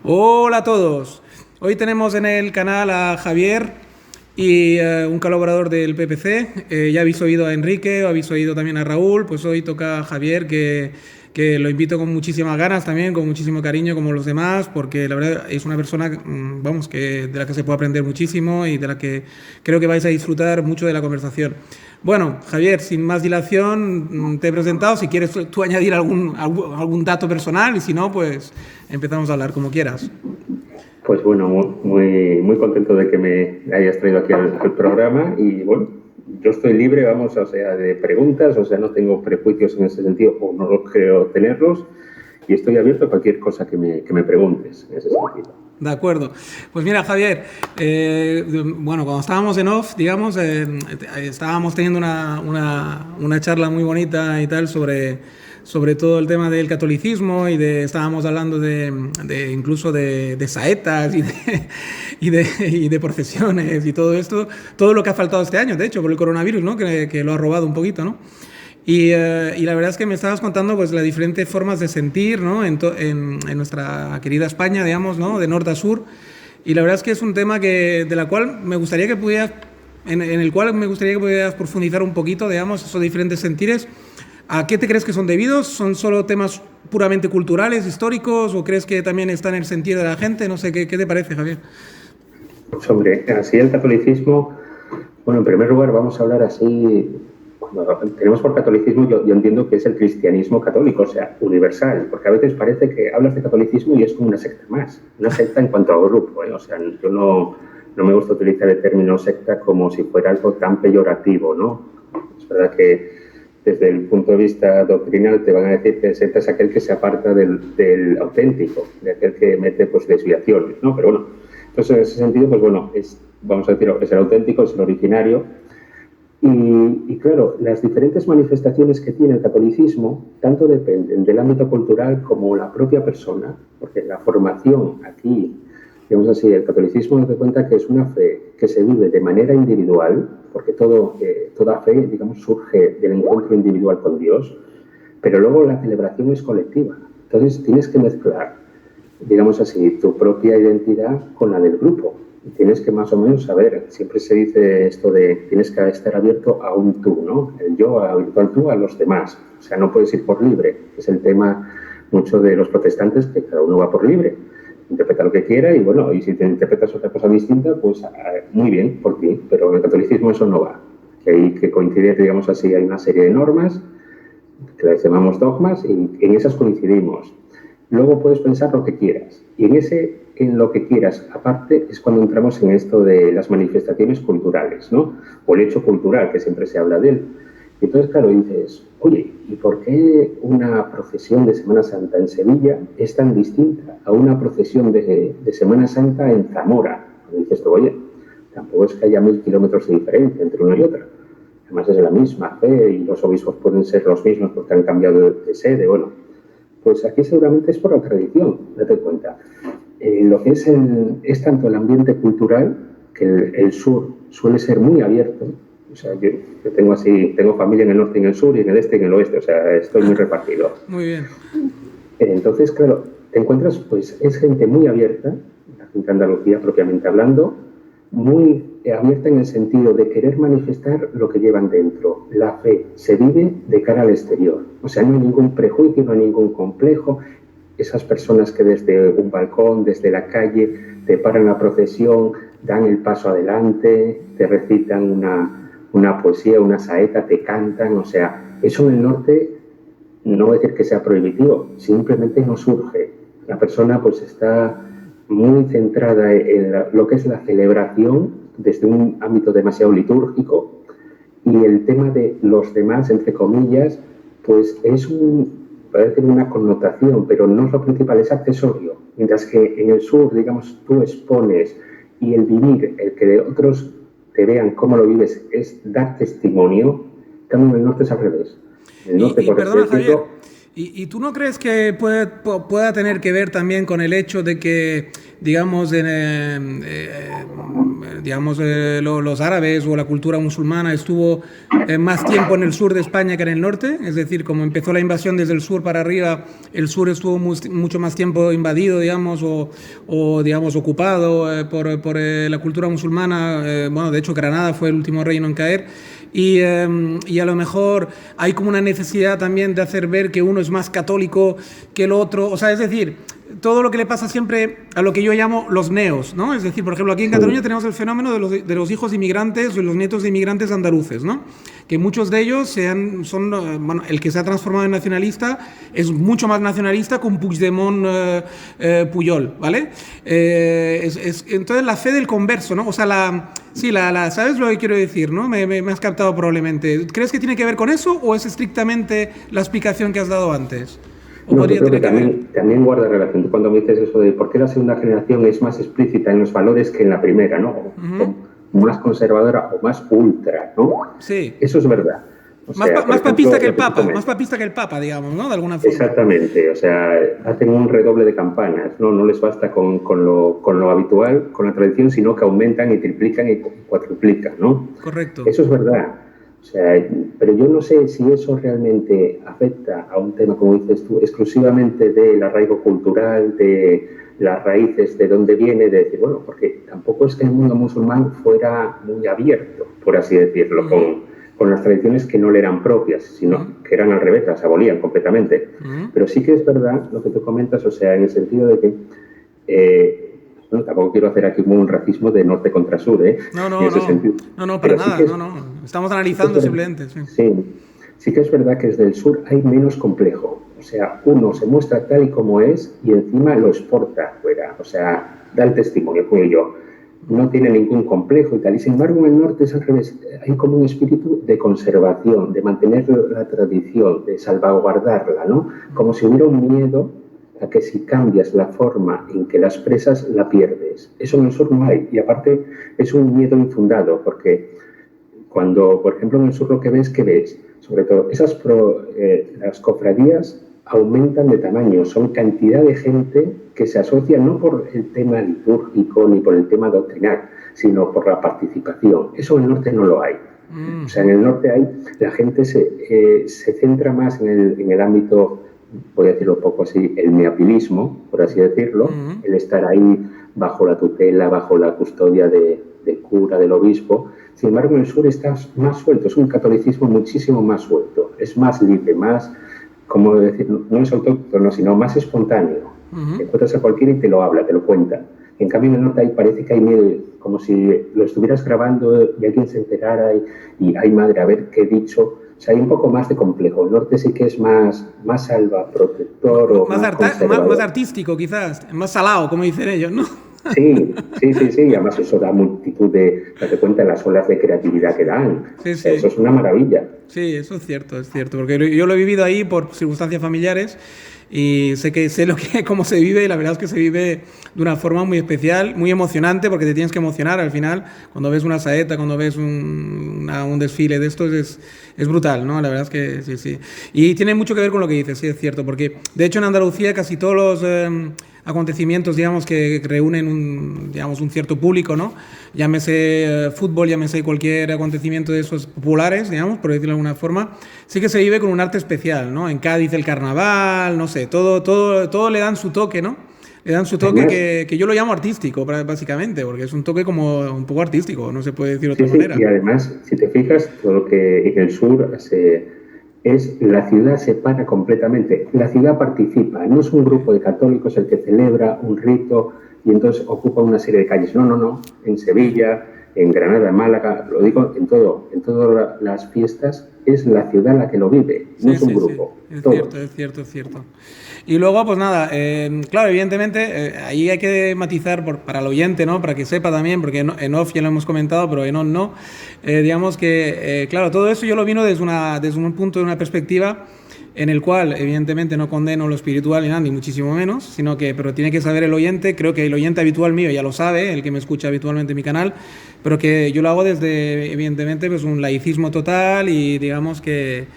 Hola a todos. Hoy tenemos en el canal a Javier y un colaborador del PPC. Ya habéis oído a Enrique, habéis oído también a Raúl. Pues hoy toca a Javier, que lo invito con muchísimas ganas también, con muchísimo cariño como los demás, porque la verdad es una persona, vamos, de la que se puede aprender muchísimo y de la que creo que vais a disfrutar mucho de la conversación. Bueno, Javier, sin más dilación, te he presentado. Si quieres tú añadir algún dato personal y si no, pues empezamos a hablar como quieras. Pues bueno, muy contento de que me hayas traído aquí al programa y bueno, yo estoy libre, vamos, o sea, de preguntas, o sea, no tengo prejuicios en ese sentido o no los creo tenerlos y estoy abierto a cualquier cosa que me preguntes en ese sentido. De acuerdo. Pues mira, Javier, bueno, cuando estábamos en off, digamos, estábamos teniendo una charla muy bonita y tal sobre todo el tema del catolicismo estábamos hablando incluso de saetas y de procesiones y todo esto, todo lo que ha faltado este año, de hecho, por el coronavirus, ¿no? Que lo ha robado un poquito, ¿no? Y la verdad es que me estabas contando pues las diferentes formas de sentir, ¿no? En nuestra querida España, digamos, ¿no? De norte a sur. Y la verdad es que es un tema de la cual me gustaría que pudieras, en el cual me gustaría que pudieras profundizar un poquito, digamos, esos diferentes sentires. ¿A qué te crees que son debidos? ¿Son solo temas puramente culturales, históricos, o crees que también está en el sentir de la gente? No sé, ¿qué te parece, Javier? Pues hombre, así el catolicismo, bueno, en primer lugar vamos a hablar así, cuando tenemos por catolicismo yo entiendo que es el cristianismo católico, o sea, universal, porque a veces parece que hablas de catolicismo y es como una secta más, una secta en cuanto a grupo, ¿eh? O sea, yo no me gusta utilizar el término secta como si fuera algo tan peyorativo, ¿no? Es verdad que desde el punto de vista doctrinal te van a decir que secta es aquel que se aparta del auténtico, de aquel que mete pues desviaciones, ¿no? Pero bueno, entonces en ese sentido, pues bueno, vamos a decir, es el auténtico, es el originario. Y claro, las diferentes manifestaciones que tiene el catolicismo tanto dependen del ámbito cultural como la propia persona, porque la formación aquí, digamos así, el catolicismo nos da cuenta que es una fe que se vive de manera individual, porque toda fe, digamos, surge del encuentro individual con Dios, pero luego la celebración es colectiva. Entonces tienes que mezclar, digamos así, tu propia identidad con la del grupo. Y tienes que más o menos saber, siempre se dice esto de tienes que estar abierto a un tú, ¿no? El yo abierto al tú a los demás. O sea, no puedes ir por libre. Es el tema mucho de los protestantes, que cada uno va por libre. Interpreta lo que quiera y bueno, y si te interpretas otra cosa distinta, pues muy bien por ti, pero en el catolicismo eso no va. Que hay que coincidir, digamos así, hay una serie de normas que las llamamos dogmas y en esas coincidimos. Luego puedes pensar lo que quieras. Y en lo que quieras, aparte, es cuando entramos en esto de las manifestaciones culturales, ¿no? O el hecho cultural, que siempre se habla de él. Y entonces, claro, dices, oye, ¿y por qué una procesión de Semana Santa en Sevilla es tan distinta a una procesión de Semana Santa en Zamora? Y dices tú, oye, tampoco es que haya 1000 kilómetros de diferencia entre una y otra. Además es la misma fe y los obispos pueden ser los mismos porque han cambiado de sede. Bueno, pues aquí seguramente es por la tradición, date cuenta. Lo que es tanto el ambiente cultural, que el sur suele ser muy abierto. O sea, yo tengo familia en el norte y en el sur y en el este y en el oeste, o sea, estoy muy repartido. Muy bien. Entonces, claro, te encuentras, pues es gente muy abierta, la gente de Andalucía propiamente hablando, muy abierta en el sentido de querer manifestar lo que llevan dentro. La fe se vive de cara al exterior. O sea, no hay ningún prejuicio, no hay ningún complejo. Esas personas que desde un balcón, desde la calle, te paran la procesión, dan el paso adelante, te recitan una poesía, una saeta, te cantan. O sea, eso en el norte no voy a decir que sea prohibitivo, simplemente no surge. La persona pues está muy centrada en lo que es la celebración desde un ámbito demasiado litúrgico y el tema de los demás, entre comillas, pues puede tener una connotación, pero no es lo principal, es accesorio. Mientras que en el sur, digamos, tú expones y el vivir, el que otros te vean cómo lo vives, es dar testimonio, en cambio en el norte es al revés. En el norte, por así Perdona, Javier, decirlo, ¿Y tú no crees que pueda tener que ver también con el hecho de que, digamos, los árabes o la cultura musulmana estuvo más tiempo en el sur de España que en el norte? Es decir, como empezó la invasión desde el sur para arriba, el sur estuvo mucho más tiempo invadido, digamos, digamos, ocupado por la cultura musulmana. Bueno, de hecho, Granada fue el último reino en caer. Y a lo mejor hay como una necesidad también de hacer ver que uno es más católico que el otro. O sea, es decir, todo lo que le pasa siempre a lo que yo llamo los neos, ¿no? Es decir, por ejemplo, aquí en Cataluña tenemos el fenómeno de los hijos inmigrantes o los nietos de inmigrantes andaluces, ¿no? Que muchos de ellos bueno, el que se ha transformado en nacionalista es mucho más nacionalista con Puigdemont, Puyol, ¿vale? Entonces la fe del converso, ¿no? O sea, ¿sabes lo que quiero decir, no? Me has captado probablemente. ¿Crees que tiene que ver con eso o es estrictamente la explicación que has dado antes? No, yo creo que también guarda relación. Tú cuando me dices eso de por qué la segunda generación es más explícita en los valores que en la primera, ¿no? O más conservadora o más ultra, ¿no? Sí. Eso es verdad. Más papista que el Papa, más papista que el Papa, digamos, ¿no? De alguna forma. Exactamente, o sea, hacen un redoble de campanas, ¿no? No les basta con lo habitual, con la tradición, sino que aumentan y triplican y cuatriplican, ¿no? Correcto. Eso es verdad. O sea, pero yo no sé si eso realmente afecta a un tema, como dices tú, exclusivamente del arraigo cultural, de las raíces, de dónde viene, de decir, bueno, porque tampoco es que el mundo musulmán fuera muy abierto, por así decirlo, con las tradiciones que no le eran propias, sino que eran al revés, las abolían completamente. Pero sí que es verdad lo que tú comentas, o sea, en el sentido de que bueno, tampoco quiero hacer aquí un racismo de norte contra sur, ¿eh? No, para nada, Estamos analizando simplemente. Sí que es verdad que desde el sur hay menos complejo. O sea, uno se muestra tal y como es y encima lo exporta afuera. O sea, da el testimonio, como yo. No tiene ningún complejo y tal. Y sin embargo, en el norte es al revés. Hay como un espíritu de conservación, de mantener la tradición, de salvaguardarla, ¿no? Como si hubiera un miedo a que si cambias la forma en que la expresas, la pierdes. Eso en el sur no hay. Y aparte es un miedo infundado, porque cuando, por ejemplo, en el sur lo que ves, sobre todo, las cofradías aumentan de tamaño, son cantidad de gente que se asocia no por el tema litúrgico ni por el tema doctrinal, sino por la participación. Eso en el norte no lo hay. O sea, en el norte la gente se centra más en el ámbito, voy a decirlo un poco así, el neapilismo, por así decirlo, el estar ahí bajo la tutela, bajo la custodia del cura, del obispo. Sin embargo, en el sur está más suelto, es un catolicismo muchísimo más suelto, es más libre, más, como decir, no es autóctono, sino más espontáneo. Te encuentras a cualquiera y te lo habla, te lo cuenta. En cambio, en el norte parece que hay miedo, como si lo estuvieras grabando y alguien se enterara y ay madre, a ver qué he dicho. O sea, hay un poco más de complejo. El norte sí que es más salva, protector o más artístico, quizás, más salado, como dicen ellos, ¿no? Sí. Y además eso da multitud date cuenta de las olas de creatividad que dan. Sí. Eso es una maravilla. Sí, eso es cierto, porque yo lo he vivido ahí por circunstancias familiares y sé cómo se vive y la verdad es que se vive de una forma muy especial, muy emocionante, porque te tienes que emocionar al final cuando ves una saeta, cuando ves un desfile de estos, es brutal, ¿no? La verdad es que sí. Y tiene mucho que ver con lo que dices, sí, es cierto, porque de hecho en Andalucía casi todos los acontecimientos, digamos, que reúnen un cierto público, ¿no? Llámese fútbol, llámese cualquier acontecimiento de esos populares, digamos, por decirlo de alguna forma, sí que se vive con un arte especial, ¿no? En Cádiz el carnaval, no sé, todo le dan su toque, ¿no? Le dan su toque que yo lo llamo artístico, básicamente, porque es un toque como un poco artístico, no se puede decir de otra manera. Y además, si te fijas, todo lo que en el sur la ciudad se para completamente. La ciudad participa, no es un grupo de católicos el que celebra un rito y entonces ocupa una serie de calles. No. En Sevilla, en Granada, en Málaga, lo digo en todas las fiestas, es la ciudad la que lo vive, no es un grupo. Es cierto. Y luego, pues nada, claro, evidentemente, ahí hay que matizar para el oyente, ¿no? Para que sepa también, porque en off ya lo hemos comentado, pero en on no. Digamos que, claro, todo eso yo lo vino desde un punto, de una perspectiva en el cual, evidentemente, no condeno lo espiritual ni muchísimo menos, pero tiene que saber el oyente, creo que el oyente habitual mío ya lo sabe, el que me escucha habitualmente en mi canal, pero que yo lo hago desde, evidentemente, pues un laicismo total y digamos que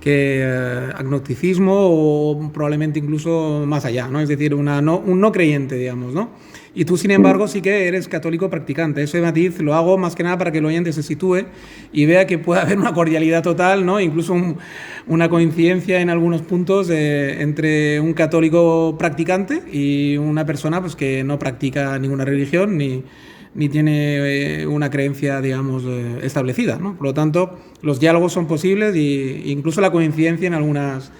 agnosticismo o probablemente incluso más allá, ¿no? Es decir, un no creyente, digamos, ¿no? Y tú, sin embargo, sí que eres católico practicante. Ese matiz lo hago más que nada para que el oyente se sitúe y vea que puede haber una cordialidad total, ¿no? Incluso una coincidencia en algunos puntos entre un católico practicante y una persona pues, que no practica ninguna religión ni tiene una creencia, digamos, establecida, ¿no? Por lo tanto, los diálogos son posibles e incluso la coincidencia en algunas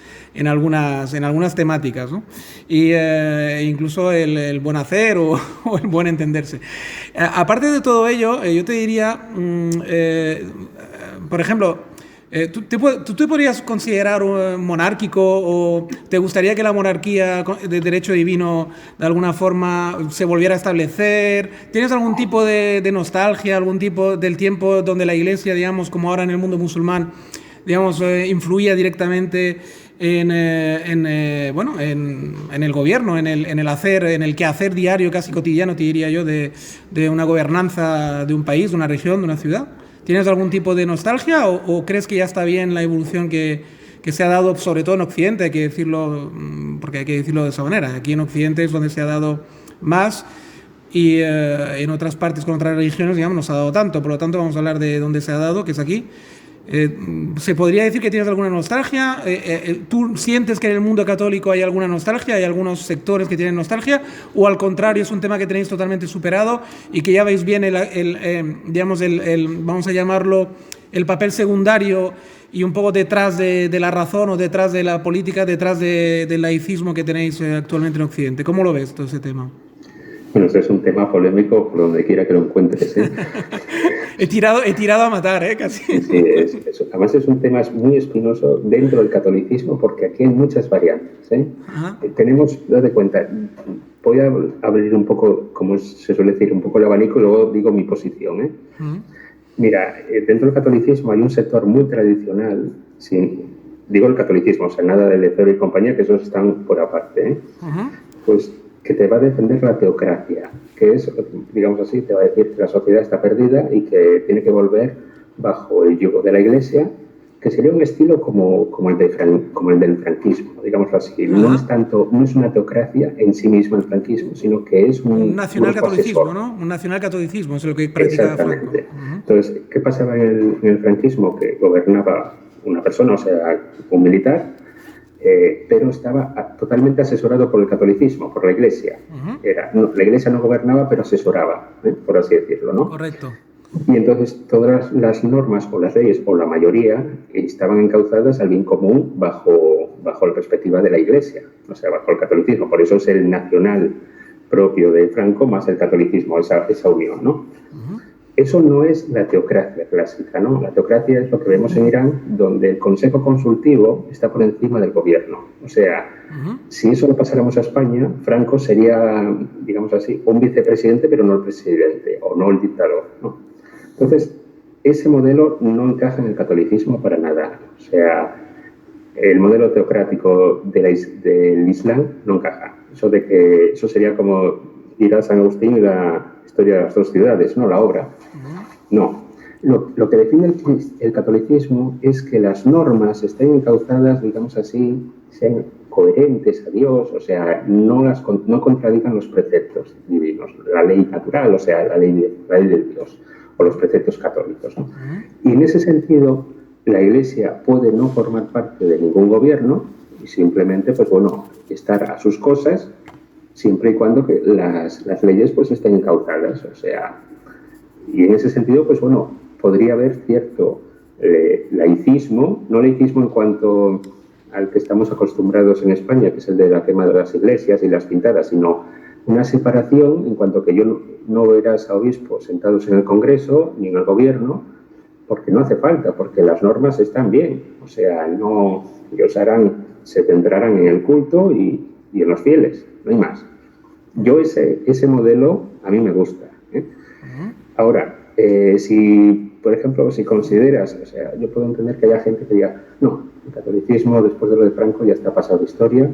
temáticas, ¿no? Y incluso el buen hacer o el buen entenderse. Aparte de todo ello, yo te diría, por ejemplo, ¿tú te podrías considerar monárquico o te gustaría que la monarquía de derecho divino de alguna forma se volviera a establecer? ¿Tienes algún tipo de nostalgia, algún tipo del tiempo donde la Iglesia, digamos, como ahora en el mundo musulmán, digamos, influía directamente en el gobierno, en el hacer, en el quehacer diario, casi cotidiano, te diría yo, de una gobernanza de un país, de una región, de una ciudad? ¿Tienes algún tipo de nostalgia o crees que ya está bien la evolución que se ha dado, sobre todo en Occidente, hay que decirlo, porque hay que decirlo de esa manera? Aquí en Occidente es donde se ha dado más y en otras partes con otras religiones, digamos, no se ha dado tanto. Por lo tanto, vamos a hablar de dónde se ha dado, que es aquí. ¿Se podría decir que tienes alguna nostalgia? ¿Tú sientes que en el mundo católico hay alguna nostalgia? ¿Hay algunos sectores que tienen nostalgia? ¿O al contrario, es un tema que tenéis totalmente superado y que ya veis bien vamos a llamarlo, el papel secundario y un poco detrás de la razón o detrás de la política, detrás del laicismo que tenéis actualmente en Occidente? ¿Cómo lo ves todo ese tema? Bueno, este es un tema polémico por donde quiera que lo encuentres, ¿eh? He tirado a matar, casi. Sí, además es un tema muy espinoso dentro del catolicismo porque aquí hay muchas variantes, ¿eh? Date cuenta, voy a abrir un poco, como se suele decir, un poco el abanico y luego digo mi posición, ¿eh? Mira, dentro del catolicismo hay un sector muy tradicional, digo el catolicismo, o sea, nada de Lutero y compañía, que esos están por aparte, ¿eh? Pues que te va a defender la teocracia, que es, digamos así, te va a decir que la sociedad está perdida y que tiene que volver bajo el yugo de la Iglesia, que sería un estilo como el del franquismo, digamos así. No es una teocracia en sí misma el franquismo, sino que es un nacionalcatolicismo, ¿no? Un nacionalcatolicismo es lo que practica Franco. Entonces, ¿qué pasaba en el franquismo? Que gobernaba una persona, o sea, un militar, pero estaba totalmente asesorado por el catolicismo, por la Iglesia. La Iglesia no gobernaba, pero asesoraba, por así decirlo, ¿no? Correcto. Y entonces todas las normas o las leyes, o la mayoría, estaban encauzadas al bien común bajo la perspectiva de la Iglesia, o sea, bajo el catolicismo. Por eso es el nacional propio de Franco más el catolicismo, esa unión, ¿no? Eso no es la teocracia clásica, ¿no? La teocracia es lo que vemos en Irán, donde el Consejo Consultivo está por encima del gobierno. O sea, si eso lo pasáramos a España, Franco sería, digamos así, un vicepresidente, pero no el presidente, o no el dictador, ¿no? Entonces, ese modelo no encaja en el catolicismo para nada. O sea, el modelo teocrático del Islam no encaja. Eso sería como ir a San Agustín y la historia de las dos ciudades, ¿no? La obra. No. Lo que define el catolicismo es que las normas estén encauzadas, digamos así, sean coherentes a Dios, o sea, no contradigan los preceptos divinos, la ley natural, o sea, la ley de Dios, o los preceptos católicos, ¿no? Y en ese sentido, la Iglesia puede no formar parte de ningún gobierno y simplemente, pues bueno, estar a sus cosas, siempre y cuando que las leyes pues estén encauzadas, o sea, y en ese sentido, pues bueno, podría haber cierto laicismo, no laicismo en cuanto al que estamos acostumbrados en España, que es el de la quema de las iglesias y las pintadas, sino una separación en cuanto que yo no verás a obispos sentados en el Congreso ni en el gobierno, porque no hace falta, porque las normas están bien, o sea, ellos se centrarán en el culto y en los fieles, no hay más. Yo ese modelo a mí me gusta, ¿eh? Ahora, por ejemplo, si consideras, o sea, yo puedo entender que haya gente que diga, no, el catolicismo después de lo de Franco ya está pasado de historia,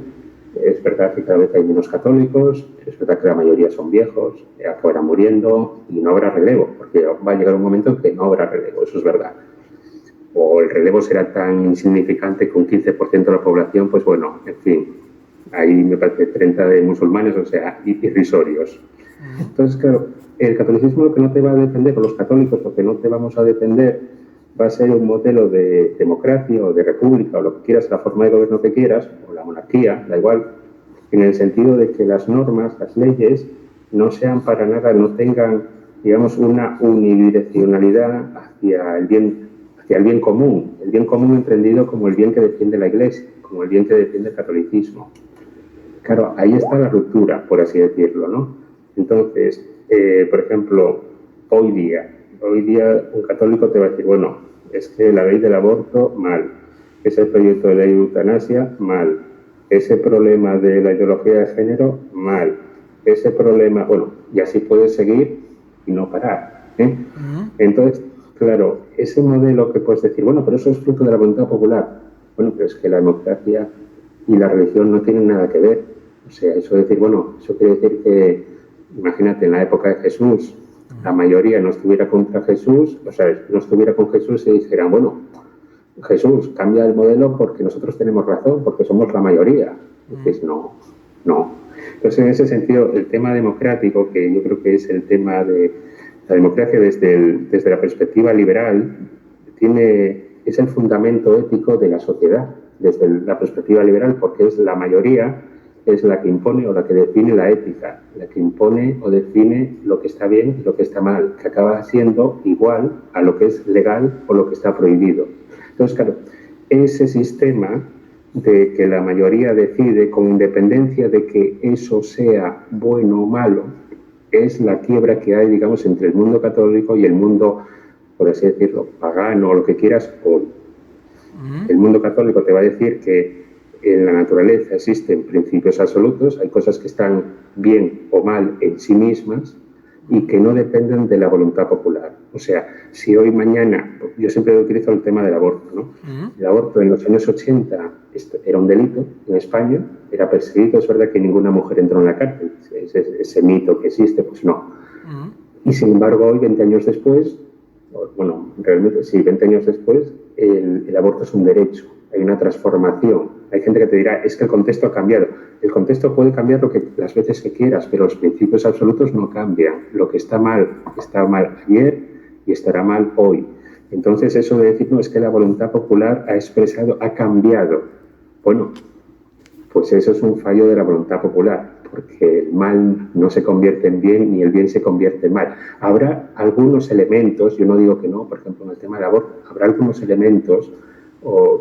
es verdad que cada vez hay menos católicos, es verdad que la mayoría son viejos, acabarán muriendo y no habrá relevo, porque va a llegar un momento en que no habrá relevo, eso es verdad. o el relevo será tan insignificante que un 15% de la población, pues bueno, en fin, ahí me parece 30 de musulmanes, o sea, irrisorios. Entonces, claro, el catolicismo lo que no te va a defender, con los católicos, lo que no te vamos a defender va a ser un modelo de democracia o de república, o lo que quieras, la forma de gobierno que quieras, o la monarquía, da igual, en el sentido de que las normas, las leyes, no sean para nada, no tengan, digamos, una unidireccionalidad hacia el bien común. El bien común entendido como el bien que defiende la Iglesia, como el bien que defiende el catolicismo. Claro, ahí está la ruptura, por así decirlo, ¿no? Entonces, por ejemplo, hoy día un católico te va a decir, bueno, es que la ley del aborto, mal. Ese proyecto de ley de eutanasia, mal. Ese problema de la ideología de género, mal. Ese problema, bueno, y así puedes seguir y no parar, ¿eh? Entonces, claro, ese modelo que puedes decir, bueno, pero eso es fruto de la voluntad popular. Bueno, pero es que la democracia y la religión no tienen nada que ver. O sea, eso decir, bueno, eso quiere decir que, imagínate, en la época de Jesús, la mayoría no estuviera contra Jesús, o sea, no estuviera con Jesús y dijeran, bueno, Jesús, cambia el modelo porque nosotros tenemos razón, porque somos la mayoría. Entonces, no. Entonces, en ese sentido, el tema democrático, que yo creo que es el tema de la democracia desde la perspectiva liberal, es el fundamento ético de la sociedad, desde la perspectiva liberal, porque es la mayoría, es la que impone o la que define la ética, la que impone o define lo que está bien y lo que está mal, que acaba siendo igual a lo que es legal o lo que está prohibido. Entonces, claro, ese sistema de que la mayoría decide con independencia de que eso sea bueno o malo, es la quiebra que hay, digamos, entre el mundo católico y el mundo, por así decirlo, pagano o lo que quieras hoy. El mundo católico te va a decir que en la naturaleza existen principios absolutos, hay cosas que están bien o mal en sí mismas y que no dependen de la voluntad popular. O sea, si hoy, mañana, yo siempre utilizo el tema del aborto, ¿no? El aborto en los años 80 era un delito en España, era perseguido, es verdad que ninguna mujer entró en la cárcel, ese mito que existe, pues no. Y sin embargo, hoy, 20 años después, bueno, realmente sí, 20 años después, el aborto es un derecho, hay una transformación. Hay gente que te dirá, es que el contexto ha cambiado. El contexto puede cambiar las veces que quieras, pero los principios absolutos no cambian. Lo que está mal ayer y estará mal hoy. Entonces, eso de decir, no, es que la voluntad popular ha cambiado. Bueno, pues eso es un fallo de la voluntad popular, porque el mal no se convierte en bien ni el bien se convierte en mal. Habrá algunos elementos, yo no digo que no, por ejemplo, en el tema del aborto, habrá algunos elementos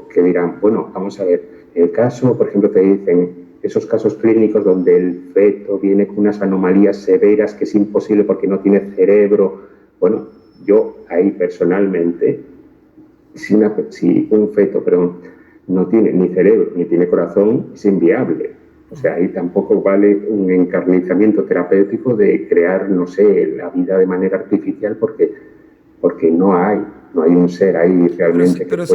que dirán, bueno, vamos a ver, el caso, por ejemplo, te dicen esos casos clínicos donde el feto viene con unas anomalías severas que es imposible porque no tiene cerebro. Bueno, yo ahí personalmente, si un feto, no tiene ni cerebro ni tiene corazón, es inviable. O sea, ahí tampoco vale un encarnizamiento terapéutico de crear, no sé, la vida de manera artificial porque no hay un ser ahí realmente pero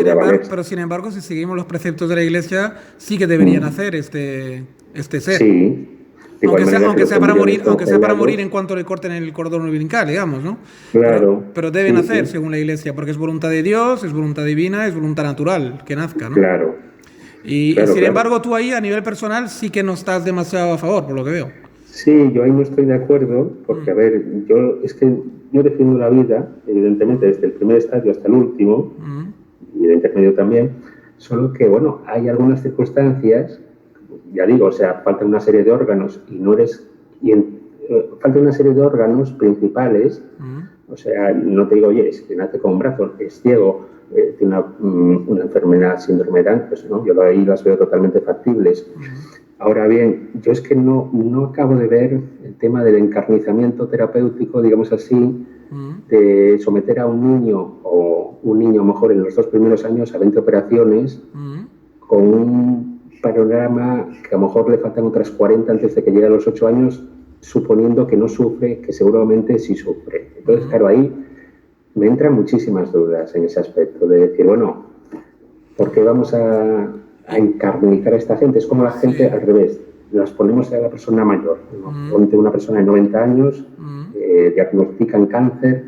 sin embargo, si seguimos los preceptos de la Iglesia, sí que deberían hacer este ser. Sí. Aunque sea para morir en cuanto le corten el cordón umbilical, digamos, ¿no? Claro. Pero deben hacer, según la Iglesia, porque es voluntad de Dios, es voluntad divina, es voluntad natural que nazca, ¿no? Claro. Y sin embargo, tú ahí, a nivel personal, sí que no estás demasiado a favor, por lo que veo. Sí, yo ahí no estoy de acuerdo, porque, a ver, yo defiendo la vida, evidentemente, desde el primer estadio hasta el último, y el intermedio también, solo que, bueno, hay algunas circunstancias, ya digo, o sea, falta una serie de órganos falta una serie de órganos principales, o sea, no te digo, oye, es que nace con un brazo, es ciego, tiene una enfermedad, síndrome de Down, pues no, yo ahí las veo totalmente factibles. Ahora bien, yo es que no acabo de ver el tema del encarnizamiento terapéutico, digamos así, de someter a un niño o un niño mejor en los 2 primeros años a 20 operaciones con un panorama que a lo mejor le faltan otras 40 antes de que llegue a los 8 años, suponiendo que no sufre, que seguramente sí sufre. Entonces, claro, ahí me entran muchísimas dudas en ese aspecto, de decir, bueno, ¿por qué vamos a encarnizar a esta gente? Es como la gente al revés, las ponemos a la persona mayor, ¿no? Ponte una persona de 90 años, diagnostican cáncer,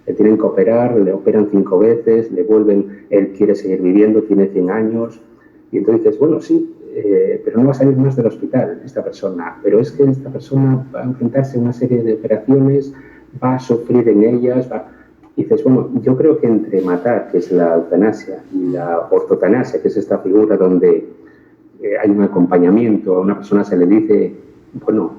le tienen que operar, le operan 5 veces, le vuelven, él quiere seguir viviendo, tiene 100 años, y entonces dices, bueno, sí, pero no va a salir más del hospital esta persona, pero es que esta persona va a enfrentarse a una serie de operaciones, va a sufrir en ellas, y dices, bueno, yo creo que entre matar, que es la eutanasia, y la ortotanasia, que es esta figura donde hay un acompañamiento, a una persona se le dice, bueno,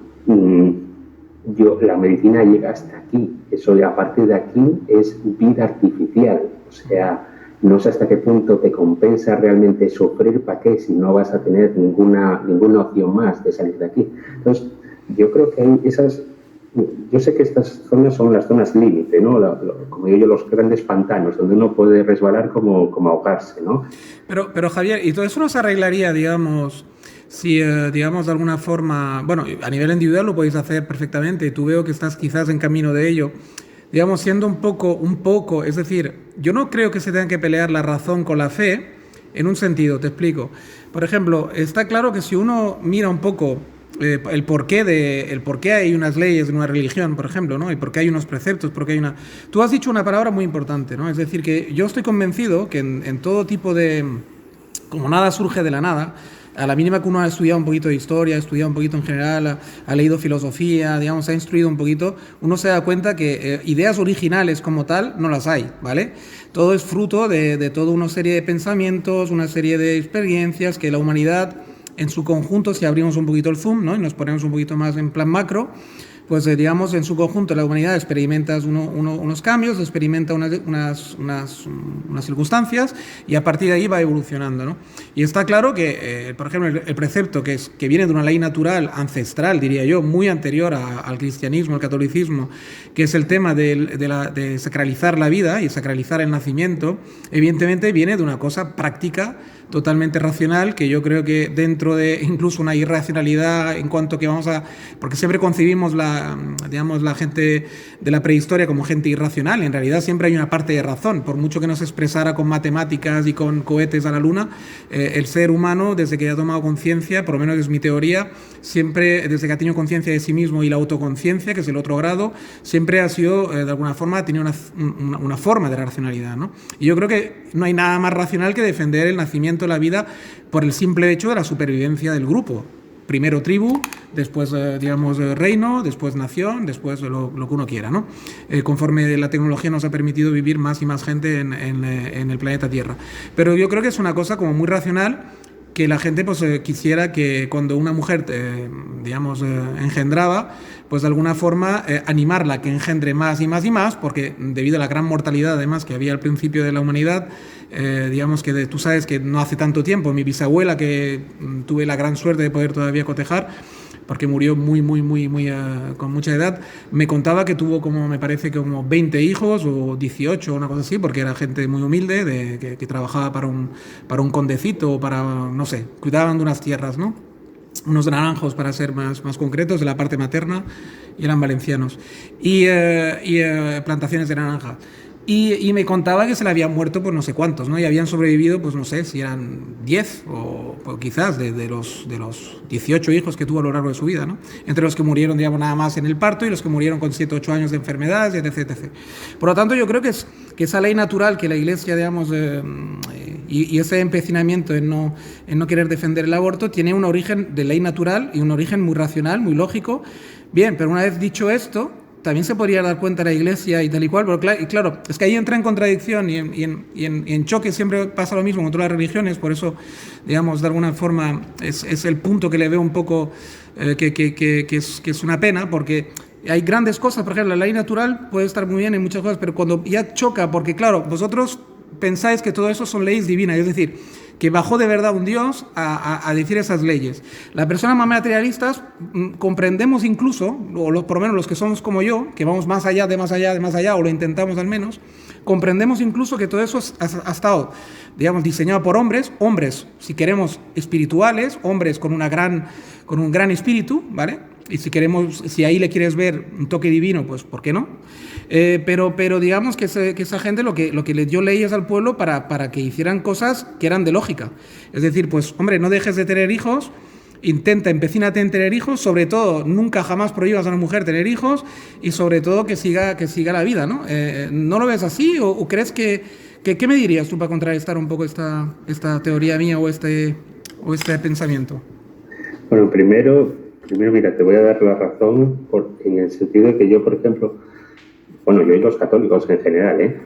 la medicina llega hasta aquí, eso a partir de aquí es vida artificial, o sea, no sé hasta qué punto te compensa realmente sufrir, ¿para qué? Si no vas a tener ninguna opción más de salir de aquí. Entonces, yo creo que hay yo sé que estas zonas son las zonas límite, ¿no? Como digo yo, los grandes pantanos, donde uno puede resbalar como ahogarse, ¿no? Pero Javier, ¿y todo eso no se arreglaría, digamos, si, digamos, de alguna forma, bueno, a nivel individual lo podéis hacer perfectamente, y tú veo que estás quizás en camino de ello, digamos, siendo un poco, es decir, yo no creo que se tenga que pelear la razón con la fe, en un sentido, te explico. Por ejemplo, está claro que si uno mira un poco el porqué hay unas leyes en una religión, por ejemplo, ¿no? Y por qué hay unos preceptos, por qué hay una... Tú has dicho una palabra muy importante, ¿no? Es decir, que yo estoy convencido que en todo tipo de... Como nada surge de la nada, a la mínima que uno ha estudiado un poquito de historia, ha estudiado un poquito en general, ha leído filosofía, digamos, ha instruido un poquito, uno se da cuenta que ideas originales como tal no las hay, ¿vale? Todo es fruto de toda una serie de pensamientos, una serie de experiencias que la humanidad en su conjunto, si abrimos un poquito el zoom, ¿no? Y nos ponemos un poquito más en plan macro, pues digamos, en su conjunto la humanidad experimenta unos cambios, experimenta unas circunstancias y a partir de ahí va evolucionando, ¿no? Y está claro que, por ejemplo, el precepto que viene de una ley natural, ancestral, diría yo, muy anterior al cristianismo, al catolicismo, que es el tema de sacralizar la vida y sacralizar el nacimiento, evidentemente viene de una cosa práctica, totalmente racional, que yo creo que dentro de incluso una irracionalidad en cuanto que porque siempre concebimos la gente de la prehistoria como gente irracional, en realidad siempre hay una parte de razón, por mucho que no se expresara con matemáticas y con cohetes a la luna, el ser humano, desde que ha tomado conciencia, por lo menos es mi teoría, siempre, desde que ha tenido conciencia de sí mismo y la autoconciencia, que es el otro grado, siempre ha sido, de alguna forma, ha tenido una forma de racionalidad, ¿no? Y yo creo que no hay nada más racional que defender el nacimiento de la vida por el simple hecho de la supervivencia del grupo. Primero tribu, después, digamos, reino, después nación, después lo que uno quiera, ¿no? Conforme la tecnología nos ha permitido vivir más y más gente en el planeta Tierra. Pero yo creo que es una cosa como muy racional, que la gente pues quisiera que cuando una mujer, digamos, engendraba, pues de alguna forma animarla a que engendre más y más y más, porque debido a la gran mortalidad además que había al principio de la humanidad, digamos que tú sabes que no hace tanto tiempo, mi bisabuela, que tuve la gran suerte de poder todavía cotejar, porque murió muy con mucha edad, me contaba que tuvo me parece como 20 hijos o 18 o una cosa así, porque era gente muy humilde, que trabajaba para un condecito o para, no sé, cuidaban de unas tierras, ¿no? Unos naranjos, para ser más concretos, de la parte materna, y eran valencianos, y plantaciones de naranja. Y me contaba que se le habían muerto pues no sé cuántos, ¿no? Y habían sobrevivido, pues no sé, si eran 10 o quizás de los 18 hijos que tuvo a lo largo de su vida, ¿no? Entre los que murieron, digamos, nada más en el parto y los que murieron con 7 o 8 años de enfermedades, etc. Por lo tanto, yo creo que esa ley natural que la Iglesia, digamos, y ese empecinamiento en no querer defender el aborto tiene un origen de ley natural y un origen muy racional, muy lógico. Bien, pero una vez dicho esto, también se podría dar cuenta la Iglesia y tal y cual, pero claro, es que ahí entra en contradicción y en choque, siempre pasa lo mismo con todas las religiones, por eso, digamos, de alguna forma es el punto que le veo un poco que es una pena, porque hay grandes cosas, por ejemplo, la ley natural puede estar muy bien en muchas cosas, pero cuando ya choca, porque claro, vosotros pensáis que todo eso son leyes divinas, es decir, que bajó de verdad un Dios a decir esas leyes. Las personas más materialistas comprendemos incluso, por lo menos los que somos como yo, que vamos más allá, o lo intentamos al menos, comprendemos incluso que todo eso ha estado, digamos, diseñado por hombres, si queremos, espirituales, hombres con un gran espíritu, ¿vale? Y si ahí le quieres ver un toque divino, pues ¿por qué no? Pero digamos que esa gente lo que le dio leyes al pueblo para que hicieran cosas que eran de lógica. Es decir, pues hombre, no dejes de tener hijos, empecínate en tener hijos, sobre todo, nunca jamás prohíbas a una mujer tener hijos y sobre todo que siga la vida, ¿no? ¿No lo ves así o crees que qué me dirías tú para contrarrestar un poco esta teoría mía o este pensamiento? Bueno, primero, mira, te voy a dar la razón en el sentido de que yo, por ejemplo, bueno, yo y los católicos en general,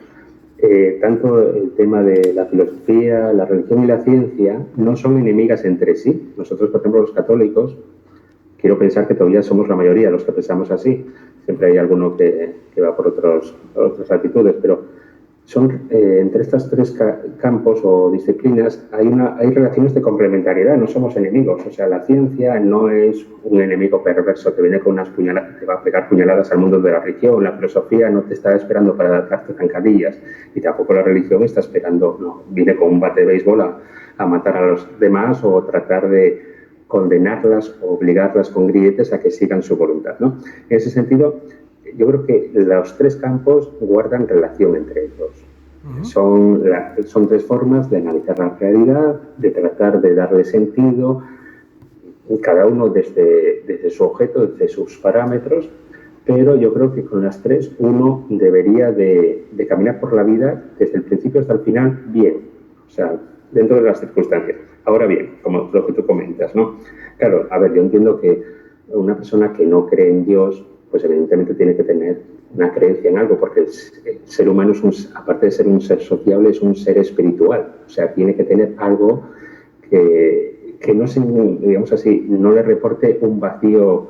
tanto el tema de la filosofía, la religión y la ciencia no son enemigas entre sí. Nosotros, por ejemplo, los católicos, quiero pensar que todavía somos la mayoría los que pensamos así. Siempre hay alguno que va por otras actitudes, pero entre estos tres campos o disciplinas hay relaciones de complementariedad, no somos enemigos. O sea, la ciencia no es un enemigo perverso que viene con unas puñaladas, te va a pegar puñaladas al mundo de la religión. La filosofía no te está esperando para darte zancadillas y tampoco la religión está esperando, no, viene con un bate de béisbol a matar a los demás o tratar de condenarlas o obligarlas con grilletes a que sigan su voluntad, ¿no? En ese sentido, yo creo que los tres campos guardan relación entre ellos. Son tres formas de analizar la realidad, de tratar de darle sentido, cada uno desde su objeto, desde sus parámetros, pero yo creo que con las tres uno debería de caminar por la vida desde el principio hasta el final bien, o sea, dentro de las circunstancias. Ahora bien, como lo que tú comentas, ¿no? Claro, a ver, yo entiendo que una persona que no cree en Dios, pues evidentemente tiene que tener una creencia en algo, porque el ser humano, aparte de ser un ser sociable, es un ser espiritual. O sea, tiene que tener algo que no, digamos así, no le reporte un vacío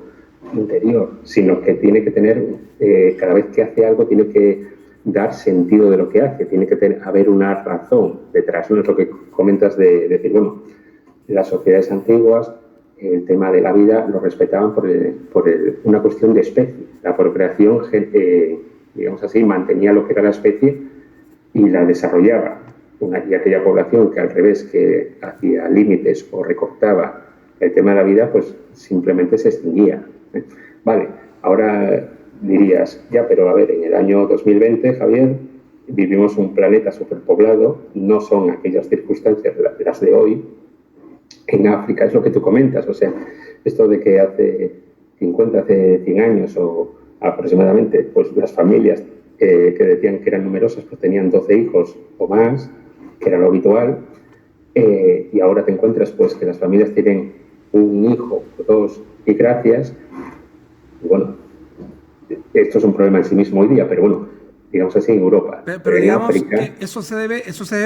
interior, sino que tiene que tener, cada vez que hace algo, tiene que dar sentido de lo que hace, tiene que haber una razón detrás. No es lo que comentas de decir, bueno, las sociedades antiguas, el tema de la vida lo respetaban por una cuestión de especie. La procreación, digamos así, mantenía lo que era la especie y la desarrollaba. Y aquella población que al revés, que hacía límites o recortaba el tema de la vida, pues simplemente se extinguía. Vale, ahora dirías, ya, pero a ver, en el año 2020, Javier, vivimos un planeta superpoblado, no son aquellas circunstancias las de hoy. En África es lo que tú comentas, o sea, esto de que hace 100 años o aproximadamente, pues las familias que decían que eran numerosas, pues tenían 12 hijos o más, que era lo habitual, y ahora te encuentras pues que las familias tienen un hijo o dos y gracias. Y bueno, esto es un problema en sí mismo hoy día, pero bueno, digamos así, en Europa. Pero digamos África, que eso se debe,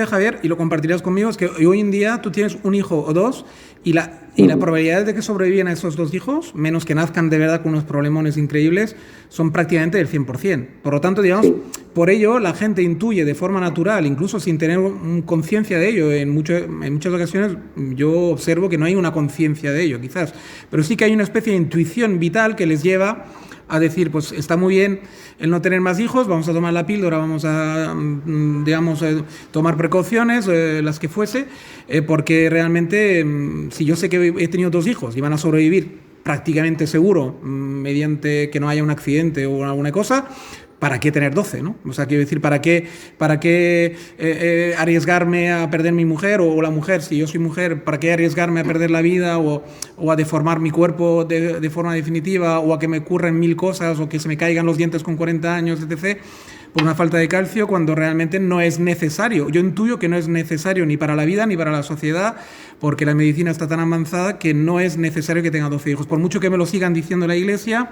Javier, y lo compartirás conmigo, es que hoy en día tú tienes un hijo o dos y la probabilidad de que sobrevivan a esos dos hijos, menos que nazcan de verdad con unos problemones increíbles, son prácticamente del 100%. Por lo tanto, digamos, por ello la gente intuye de forma natural, incluso sin tener conciencia de ello. En muchas ocasiones yo observo que no hay una conciencia de ello, quizás, pero sí que hay una especie de intuición vital que les lleva a decir, pues está muy bien el no tener más hijos, vamos a tomar la píldora, vamos a, digamos, tomar precauciones, las que fuese, porque realmente, si yo sé que he tenido 2 hijos y van a sobrevivir prácticamente seguro, mediante que no haya un accidente o alguna cosa, ¿para qué tener 12, no? O sea, quiero decir, ¿para qué arriesgarme a perder mi mujer o la mujer? Si yo soy mujer, ¿para qué arriesgarme a perder la vida o a deformar mi cuerpo de forma definitiva o a que me ocurran 1000 cosas o que se me caigan los dientes con 40 años, etc., por una falta de calcio, cuando realmente no es necesario? Yo intuyo que no es necesario ni para la vida ni para la sociedad, porque la medicina está tan avanzada que no es necesario que tenga 12 hijos. Por mucho que me lo sigan diciendo la Iglesia,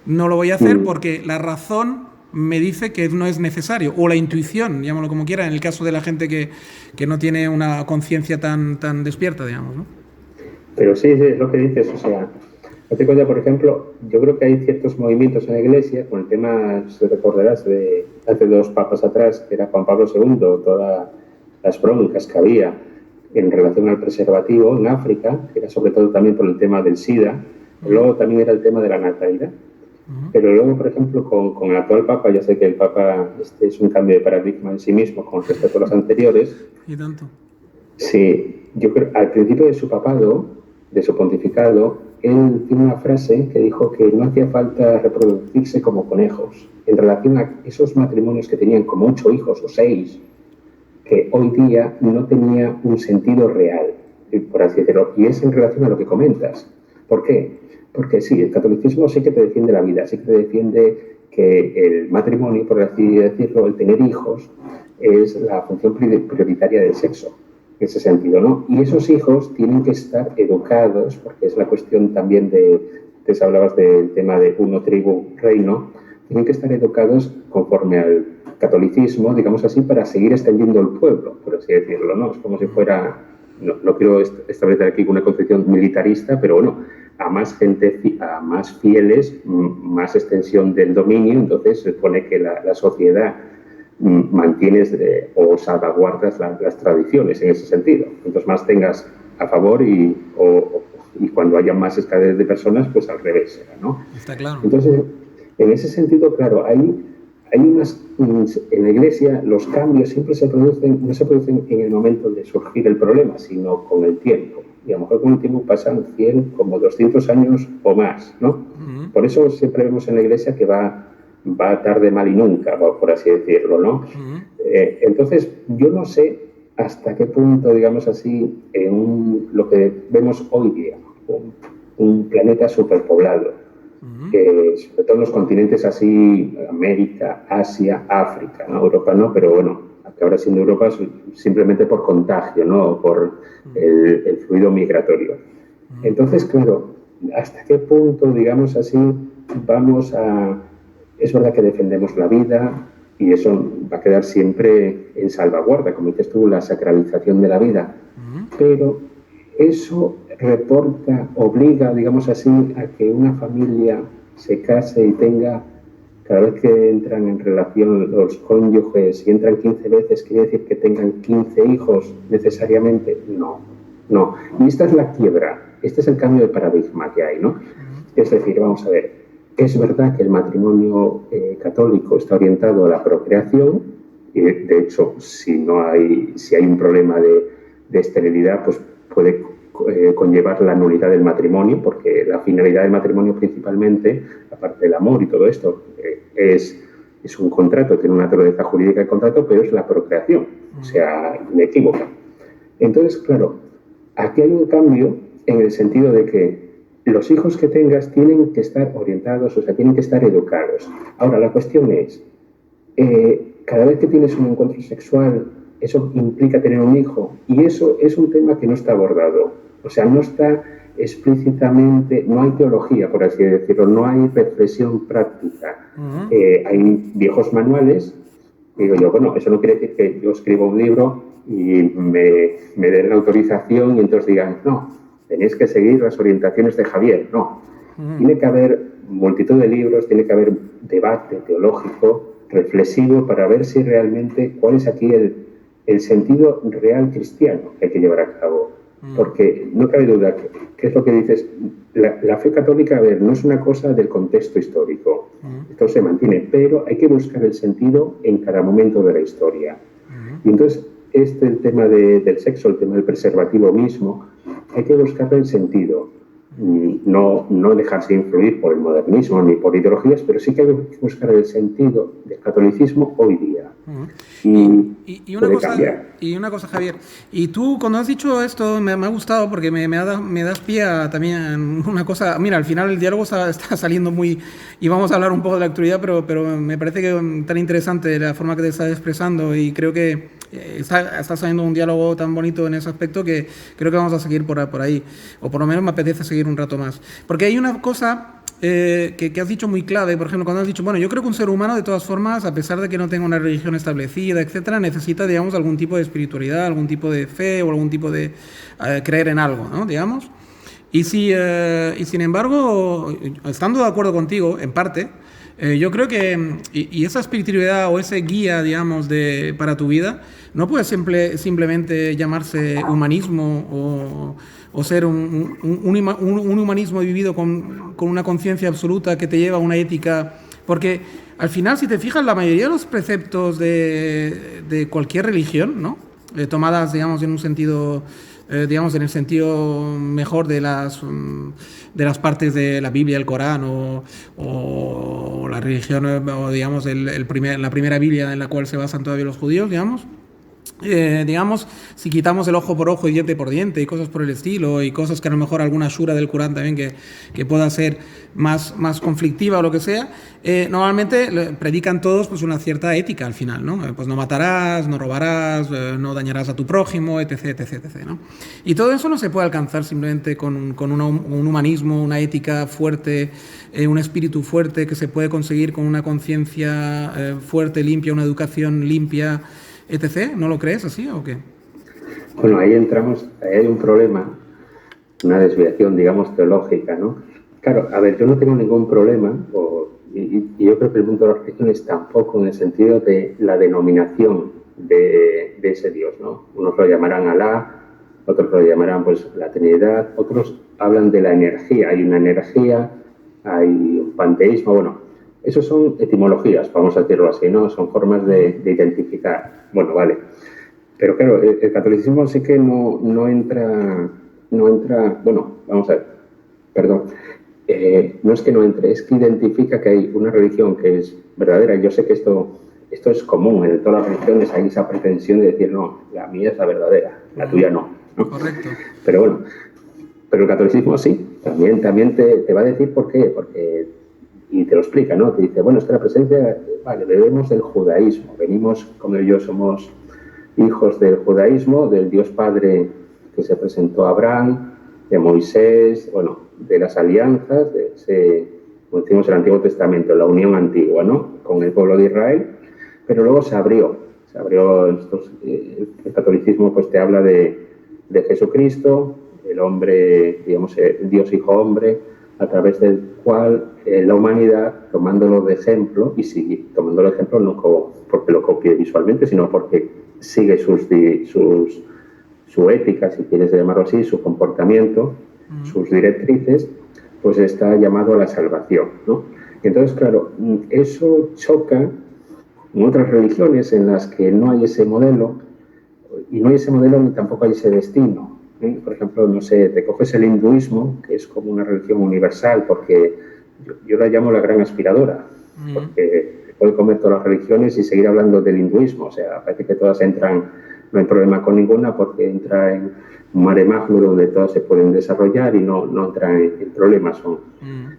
no lo voy a hacer porque la razón me dice que no es necesario, o la intuición, llámalo como quiera, en el caso de la gente que no tiene una conciencia tan despierta, digamos, ¿no? Pero sí, es lo que dices, o sea, date cuenta, por ejemplo, yo creo que hay ciertos movimientos en la Iglesia, con el tema, si recordarás, de hace 2 papas atrás, que era Juan Pablo II, todas las broncas que había en relación al preservativo en África, que era sobre todo también por el tema del SIDA, luego también era el tema de la natalidad. Pero luego, por ejemplo, con el actual Papa, ya sé que el Papa es un cambio de paradigma en sí mismo con respecto a los anteriores. ¿Y tanto? Sí, yo creo, al principio de su papado, de su pontificado, él tiene una frase que dijo que no hacía falta reproducirse como conejos en relación a esos matrimonios que tenían como 8 hijos o 6, que hoy día no tenía un sentido real. por así decirlo, y es en relación a lo que comentas. ¿Por qué? Porque sí, el catolicismo sí que te defiende la vida, sí que te defiende que el matrimonio, por así decirlo, el tener hijos, es la función prioritaria del sexo, en ese sentido, ¿no? Y esos hijos tienen que estar educados, porque es la cuestión también antes hablabas del tema de uno, tribu, reino, tienen que estar educados conforme al catolicismo, digamos así, para seguir extendiendo el pueblo, por así decirlo, ¿no? Es como si fuera, no quiero establecer aquí una concepción militarista, pero bueno, a más gente, a más fieles, más extensión del dominio, entonces se supone que la sociedad mantienes o salvaguardas las tradiciones en ese sentido. Entonces más tengas a favor y cuando haya más escasez de personas, pues al revés, ¿no? Está claro. Entonces, en ese sentido, claro, hay en la Iglesia los cambios siempre no se producen en el momento de surgir el problema, sino con el tiempo. Y a lo mejor con el tiempo pasan 100, como 200 años o más, ¿no? Uh-huh. Por eso siempre vemos en la Iglesia que va tarde, mal y nunca, por así decirlo, ¿no? Uh-huh. Entonces, yo no sé hasta qué punto, digamos así, lo que vemos hoy día, un planeta superpoblado, sobre todo en los continentes así, América, Asia, África, ¿no? Europa no, pero bueno, que ahora siendo Europa simplemente por contagio, ¿no? Por el fluido migratorio. Entonces, claro, ¿hasta qué punto, digamos así, vamos a... Es verdad que defendemos la vida y eso va a quedar siempre en salvaguarda, como dices tú, la sacralización de la vida, pero eso obliga, digamos así, a que una familia se case y tenga, cada vez que entran en relación los cónyuges y entran 15 veces, ¿quiere decir que tengan 15 hijos necesariamente? No. Y esta es la quiebra, este es el cambio de paradigma que hay, ¿no? Es decir, vamos a ver, es verdad que el matrimonio católico está orientado a la procreación, y de hecho, si hay un problema de esterilidad, pues puede conllevar la nulidad del matrimonio, porque la finalidad del matrimonio principalmente, aparte del amor y todo esto, es un contrato, tiene una naturaleza jurídica de contrato, pero es la procreación, o sea, inequívoca. Entonces, claro, aquí hay un cambio en el sentido de que los hijos que tengas tienen que estar orientados, o sea, tienen que estar educados. Ahora, la cuestión es, cada vez que tienes un encuentro sexual, eso implica tener un hijo, y eso es un tema que no está abordado. O sea, no está explícitamente, no hay teología, por así decirlo, no hay reflexión práctica. Uh-huh. Hay viejos manuales, digo yo, bueno, eso no quiere decir que yo escriba un libro y me den la autorización y entonces digan, no, tenéis que seguir las orientaciones de Javier. No, tiene que haber multitud de libros, tiene que haber debate teológico, reflexivo, para ver si realmente cuál es aquí el sentido real cristiano que hay que llevar a cabo. Porque no cabe duda, que es lo que dices, la fe católica, a ver, no es una cosa del contexto histórico, esto se mantiene, pero hay que buscar el sentido en cada momento de la historia. Y entonces, el tema del sexo, el tema del preservativo mismo, hay que buscarle el sentido. No dejarse influir por el modernismo ni por ideologías, pero sí que hay que buscar el sentido del catolicismo hoy día. Y una cosa, Javier, y tú cuando has dicho esto me ha gustado porque me das pie a también una cosa. Mira, al final el diálogo está saliendo muy, y vamos a hablar un poco de la actualidad, pero me parece que tan interesante la forma que te estás expresando, y creo que está saliendo un diálogo tan bonito en ese aspecto que creo que vamos a seguir por ahí, o por lo menos me apetece seguir un rato más, porque hay una cosa que has dicho muy clave. Por ejemplo, cuando has dicho, bueno, yo creo que un ser humano, de todas formas, a pesar de que no tenga una religión establecida, etcétera, necesita, digamos, algún tipo de espiritualidad, algún tipo de fe o algún tipo de creer en algo, ¿no? Digamos. Y sin embargo, estando de acuerdo contigo, en parte, yo creo que y esa espiritualidad o ese guía, digamos, para tu vida, no puede simplemente llamarse humanismo o ser un humanismo vivido con una conciencia absoluta que te lleva a una ética, porque al final, si te fijas, la mayoría de los preceptos de cualquier religión, ¿no? Tomadas, digamos, en un sentido, digamos, en el sentido mejor de las partes de la Biblia, el Corán o la religión, o digamos, la primera Biblia en la cual se basan todavía los judíos, digamos, digamos, si quitamos el ojo por ojo y diente por diente y cosas por el estilo, y cosas que a lo mejor alguna shura del Corán también que pueda ser más conflictiva o lo que sea, normalmente predican todos pues una cierta ética al final, ¿no? Pues no matarás, no robarás, no dañarás a tu prójimo, etc, etc, etc, ¿no? Y todo eso no se puede alcanzar simplemente con un humanismo, una ética fuerte, un espíritu fuerte que se puede conseguir con una conciencia fuerte, limpia, una educación limpia, etc. ¿No lo crees así o qué? Bueno, ahí entramos, ahí hay un problema, una desviación, digamos, teológica, ¿no? Claro, a ver, yo no tengo ningún problema, y yo creo que el mundo de las religiones tampoco, en el sentido de la denominación de ese Dios, ¿no? Unos lo llamarán Alá, otros lo llamarán, pues, la Trinidad, otros hablan de la energía, hay una energía, hay un panteísmo, bueno, esos son etimologías, vamos a decirlo así, ¿no? Son formas de identificar. Bueno, vale. Pero claro, el catolicismo sí que no entra, bueno, vamos a ver, perdón, no es que no entre, es que identifica que hay una religión que es verdadera. Yo sé que esto es común, en todas las religiones hay esa pretensión de decir, no, la mía es la verdadera, la tuya no, ¿no? Correcto. Pero bueno, pero el catolicismo sí, también te va a decir por qué, porque, y te lo explica, ¿no? Te dice, bueno, es que la presencia, vale, bebemos del judaísmo, venimos, como yo somos hijos del judaísmo, del Dios Padre que se presentó a Abraham, de Moisés, bueno, de las alianzas, como decimos en el Antiguo Testamento, la unión antigua, ¿no? Con el pueblo de Israel, pero luego se abrió el catolicismo pues te habla de Jesucristo, el hombre, digamos, Dios hijo hombre, a través del cual la humanidad, tomándolo de ejemplo, y sigue tomándolo de ejemplo no porque lo copie visualmente, sino porque sigue su ética, si quieres llamarlo así, su comportamiento, sus directrices, pues está llamado a la salvación, ¿no? Y entonces, claro, eso choca con otras religiones en las que no hay ese modelo, y no hay ese modelo ni tampoco hay ese destino. Por ejemplo, no sé, te coges el hinduismo, que es como una religión universal, porque yo la llamo la gran aspiradora, porque se puede comer todas las religiones y seguir hablando del hinduismo. O sea, parece que todas entran, no hay problema con ninguna, porque entra en un mare magnum donde todas se pueden desarrollar y no entran en problemas.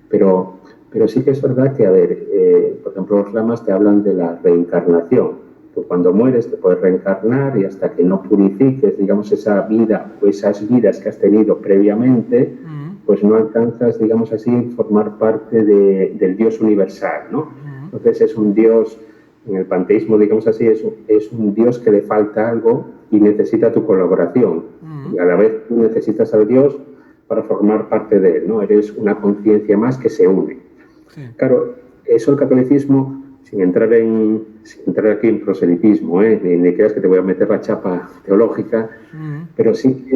Pero sí que es verdad que, a ver, por ejemplo, los lamas te hablan de la reencarnación. Tú cuando mueres te puedes reencarnar y hasta que no purifiques, digamos, esa vida o esas vidas que has tenido previamente, pues no alcanzas, digamos así, formar parte del Dios universal, ¿no? Entonces es un Dios, en el panteísmo, digamos así, es un Dios que le falta algo y necesita tu colaboración. Y a la vez tú necesitas al Dios para formar parte de él, ¿no? Eres una conciencia más que se une. Sí. Claro, eso el catolicismo, sin entrar aquí en proselitismo, ni creas que te voy a meter la chapa teológica, pero sí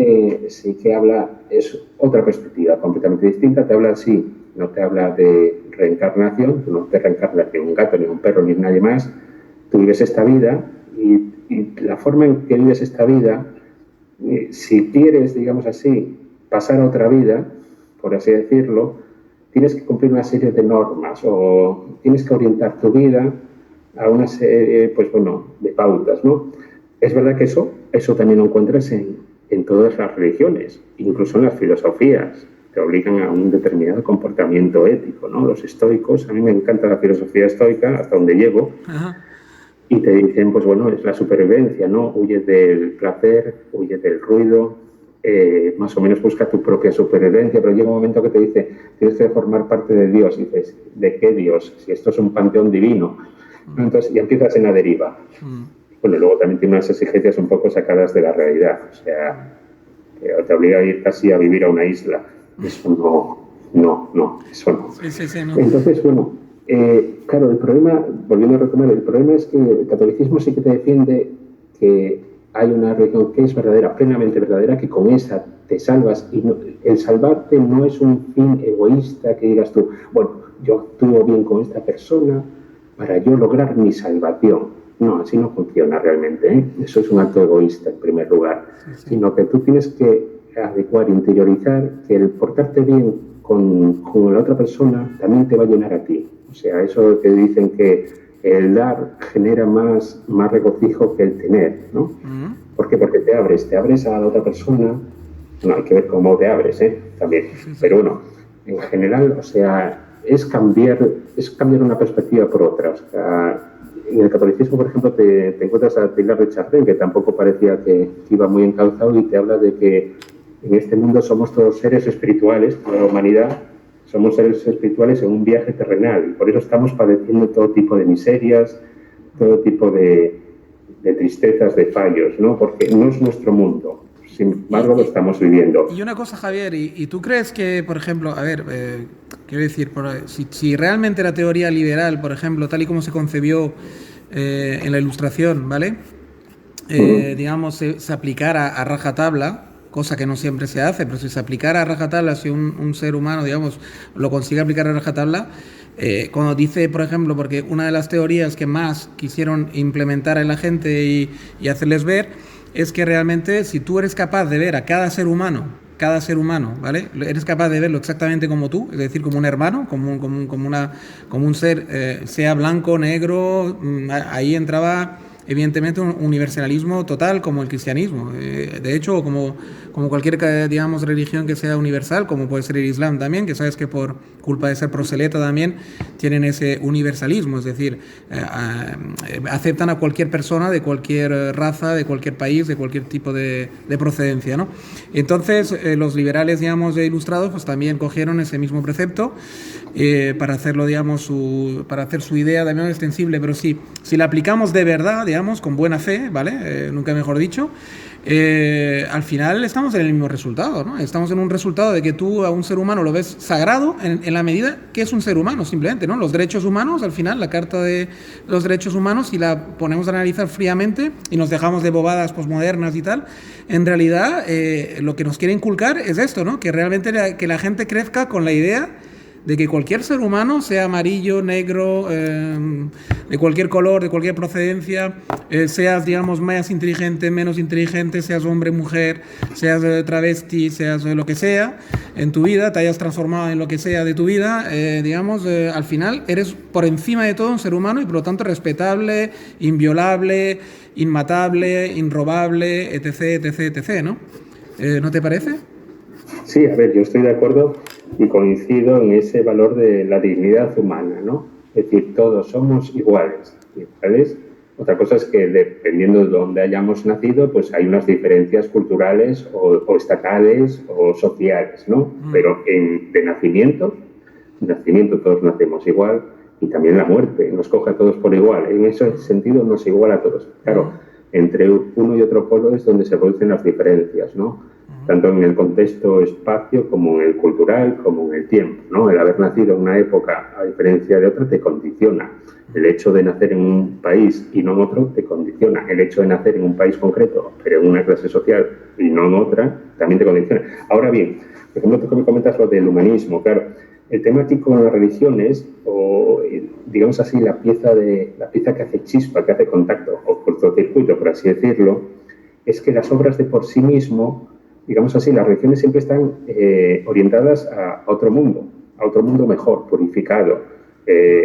que habla, es otra perspectiva completamente distinta. Te habla así, no te habla de reencarnación, tú no te reencarnas ni un gato, ni un perro, ni nadie más. Tú vives esta vida y la forma en que vives esta vida, si quieres, digamos así, pasar a otra vida, por así decirlo, tienes que cumplir una serie de normas o tienes que orientar tu vida a una serie, pues bueno, de pautas, ¿no? Es verdad que eso también lo encuentras en todas las religiones, incluso en las filosofías. Te obligan a un determinado comportamiento ético, ¿no? Los estoicos, a mí me encanta la filosofía estoica, hasta donde llego, y te dicen, pues bueno, es la supervivencia, ¿no? Huye del placer, huye del ruido, más o menos busca tu propia supervivencia, pero llega un momento que te dice, tienes que formar parte de Dios. Y dices, ¿de qué Dios? Si esto es un panteón divino. Entonces ya empiezas en la deriva. Bueno, luego también tiene unas exigencias un poco sacadas de la realidad. O sea, te obliga a ir casi a vivir a una isla. Eso no, eso no. Sí, no. Entonces, bueno, claro, el problema, volviendo a retomar, el problema es que el catolicismo sí que te defiende que hay una religión que es verdadera, plenamente verdadera, que con esa te salvas. Y el salvarte no es un fin egoísta que digas tú, bueno, yo actúo bien con esta persona para yo lograr mi salvación. No, así no funciona realmente, ¿eh? Eso es un acto egoísta en primer lugar. Sino que tú tienes que adecuar, interiorizar, que el portarte bien con la otra persona también te va a llenar a ti. O sea, eso que dicen que el dar genera más regocijo que el tener, ¿no? ¿Por qué? Porque te abres a la otra persona. No, hay que ver cómo te abres, también. Pero bueno, en general, o sea, es cambiar una perspectiva por otra. O sea, en el catolicismo, por ejemplo, te encuentras a Taylor de Chardin, que tampoco parecía que iba muy encauzado, y te habla de que en este mundo somos todos seres espirituales, toda la humanidad somos seres espirituales en un viaje terrenal, y por eso estamos padeciendo todo tipo de miserias, todo tipo de tristezas, de fallos, ¿no? Porque no es nuestro mundo. Sin embargo, lo estamos viviendo. Y una cosa, Javier, ¿y tú crees que, por ejemplo, a ver, quiero decir, si realmente la teoría liberal, por ejemplo, tal y como se concebió en la Ilustración, ¿vale? Digamos, se aplicara a rajatabla, cosa que no siempre se hace, pero si se aplicara a rajatabla, si un ser humano, digamos, lo consigue aplicar a rajatabla, cuando dice, por ejemplo, porque una de las teorías que más quisieron implementar en la gente y hacerles ver, es que realmente si tú eres capaz de ver a cada ser humano, ¿vale? Eres capaz de verlo exactamente como tú, es decir, como un hermano, como un ser, sea blanco, negro, ahí entraba evidentemente un universalismo total como el cristianismo. De hecho, como cualquier, digamos, religión que sea universal, como puede ser el Islam también, que sabes que por culpa de ser proseleta también tienen ese universalismo, es decir, aceptan a cualquier persona de cualquier raza, de cualquier país, de cualquier tipo de procedencia, ¿no? Entonces, los liberales, digamos, ilustrados, pues también cogieron ese mismo precepto para hacerlo, digamos, para hacer su idea también extensible, pero si la aplicamos de verdad, digamos, con buena fe, ¿vale? Nunca mejor dicho, al final estamos en el mismo resultado, ¿no? Estamos en un resultado de que tú a un ser humano lo ves sagrado en la medida que es un ser humano, simplemente, ¿no? Los derechos humanos, al final, la Carta de los Derechos Humanos, si la ponemos a analizar fríamente y nos dejamos de bobadas posmodernas y tal, en realidad lo que nos quiere inculcar es esto, ¿no? Que realmente que la gente crezca con la idea de que cualquier ser humano, sea amarillo, negro, de cualquier color, de cualquier procedencia, seas, digamos, más inteligente, menos inteligente, seas hombre, mujer, seas travesti, seas lo que sea, en tu vida, te hayas transformado en lo que sea de tu vida, digamos, al final eres por encima de todo un ser humano y por lo tanto respetable, inviolable, inmatable, inrobable, etc., etc., etc., ¿no? ¿No te parece? Sí, a ver, yo estoy de acuerdo y coincido en ese valor de la dignidad humana, ¿no? Es decir, todos somos iguales. Otra cosa es que dependiendo de dónde hayamos nacido, pues hay unas diferencias culturales o estatales o sociales, ¿no? Pero de nacimiento todos nacemos igual, y también la muerte nos coge a todos por igual. En ese sentido nos iguala a todos. Claro, entre uno y otro polo es donde se producen las diferencias, ¿no? Tanto en el contexto espacio como en el cultural, como en el tiempo, ¿no? El haber nacido en una época, a diferencia de otra, te condiciona. El hecho de nacer en un país y no en otro te condiciona. El hecho de nacer en un país concreto, pero en una clase social y no en otra, también te condiciona. Ahora bien, por ejemplo, tú que me comentas lo del humanismo, claro, el tema aquí con las religiones, o digamos así, la pieza que hace chispa, que hace contacto, o cortocircuito, por así decirlo, es que las obras de por sí mismo, digamos así, las religiones siempre están orientadas a otro mundo mejor, purificado,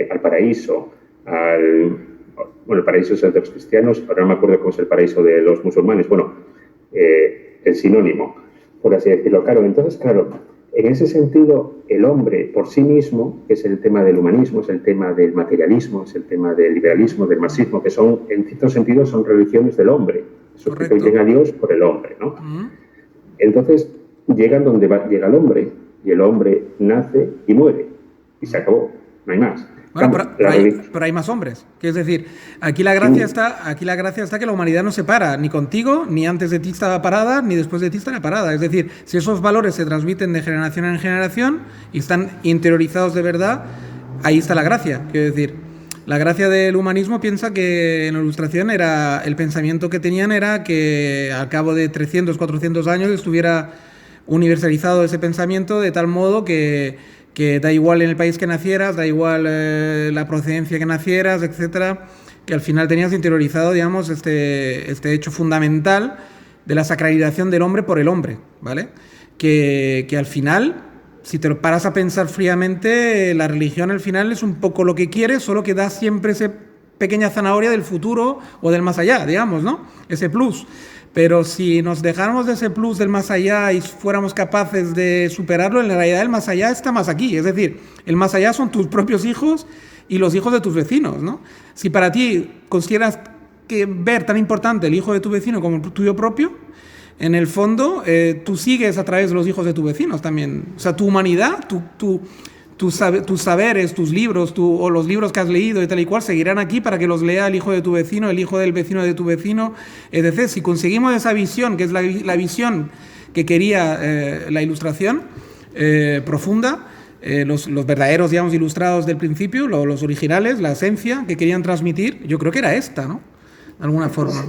al paraíso, bueno, el paraíso es el de los cristianos, ahora no me acuerdo cómo es el paraíso de los musulmanes, bueno, el sinónimo, por así decirlo. Claro, entonces, claro, en ese sentido, el hombre por sí mismo, que es el tema del humanismo, es el tema del materialismo, es el tema del liberalismo, del marxismo, que son, en cierto sentido, son religiones del hombre, sustituyen a Dios por el hombre, ¿no? Entonces, llegan donde llega el hombre, y el hombre nace y muere, y se acabó, no hay más. Bueno, pero hay más hombres. Es decir, aquí la gracia está que la humanidad no se para, ni contigo, ni antes de ti estaba parada, ni después de ti estará parada. Es decir, si esos valores se transmiten de generación en generación y están interiorizados de verdad, ahí está la gracia. Quiero decir, la gracia del humanismo piensa que en la Ilustración el pensamiento que tenían era que al cabo de 300, 400 años estuviera universalizado ese pensamiento de tal modo que da igual en el país que nacieras, da igual la procedencia que nacieras, etcétera, que al final tenías interiorizado, digamos, este hecho fundamental de la sacralización del hombre por el hombre, ¿vale? Que al final, si te lo paras a pensar fríamente, la religión al final es un poco lo que quiere, solo que da siempre esa pequeña zanahoria del futuro o del más allá, digamos, ¿no? Ese plus. Pero si nos dejáramos de ese plus del más allá y fuéramos capaces de superarlo, en la realidad el más allá está más aquí. Es decir, el más allá son tus propios hijos y los hijos de tus vecinos, ¿no? Si para ti consideras que ver tan importante el hijo de tu vecino como el tuyo propio, en el fondo tú sigues a través de los hijos de tus vecinos también. O sea, tu humanidad, tus saberes, tus libros, o los libros que has leído y tal y cual, seguirán aquí para que los lea el hijo de tu vecino, el hijo del vecino de tu vecino, etc. Si conseguimos esa visión, que es la visión que quería la ilustración profunda, los verdaderos, digamos, ilustrados del principio, los originales, la esencia que querían transmitir, yo creo que era esta, ¿no? De alguna forma.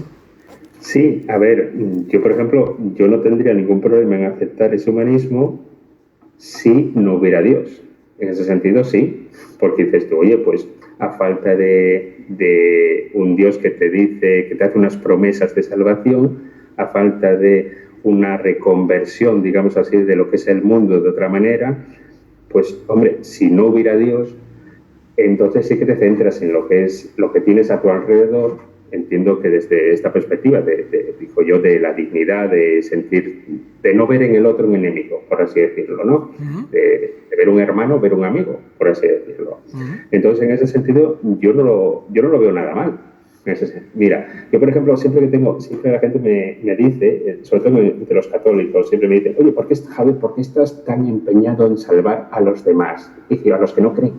Sí, a ver, yo por ejemplo, yo no tendría ningún problema en aceptar ese humanismo si no hubiera Dios. En ese sentido, sí, porque dices tú, oye, pues a falta de un Dios que te dice, que te hace unas promesas de salvación, a falta de una reconversión, digamos así, de lo que es el mundo de otra manera, pues, hombre, si no hubiera Dios, entonces sí que te centras en lo que es lo que tienes a tu alrededor. Entiendo que desde esta perspectiva, digo yo, de la dignidad, de sentir, de no ver en el otro un enemigo, por así decirlo, ¿no? Uh-huh. De ver un hermano, ver un amigo, por así decirlo. Uh-huh. Entonces, en ese sentido, yo no lo veo nada mal. Mira, yo por ejemplo, siempre la gente me dice, sobre todo entre los católicos, siempre me dice, oye, Javier, ¿por qué estás tan empeñado en salvar a los demás? Y digo, a los que no creen.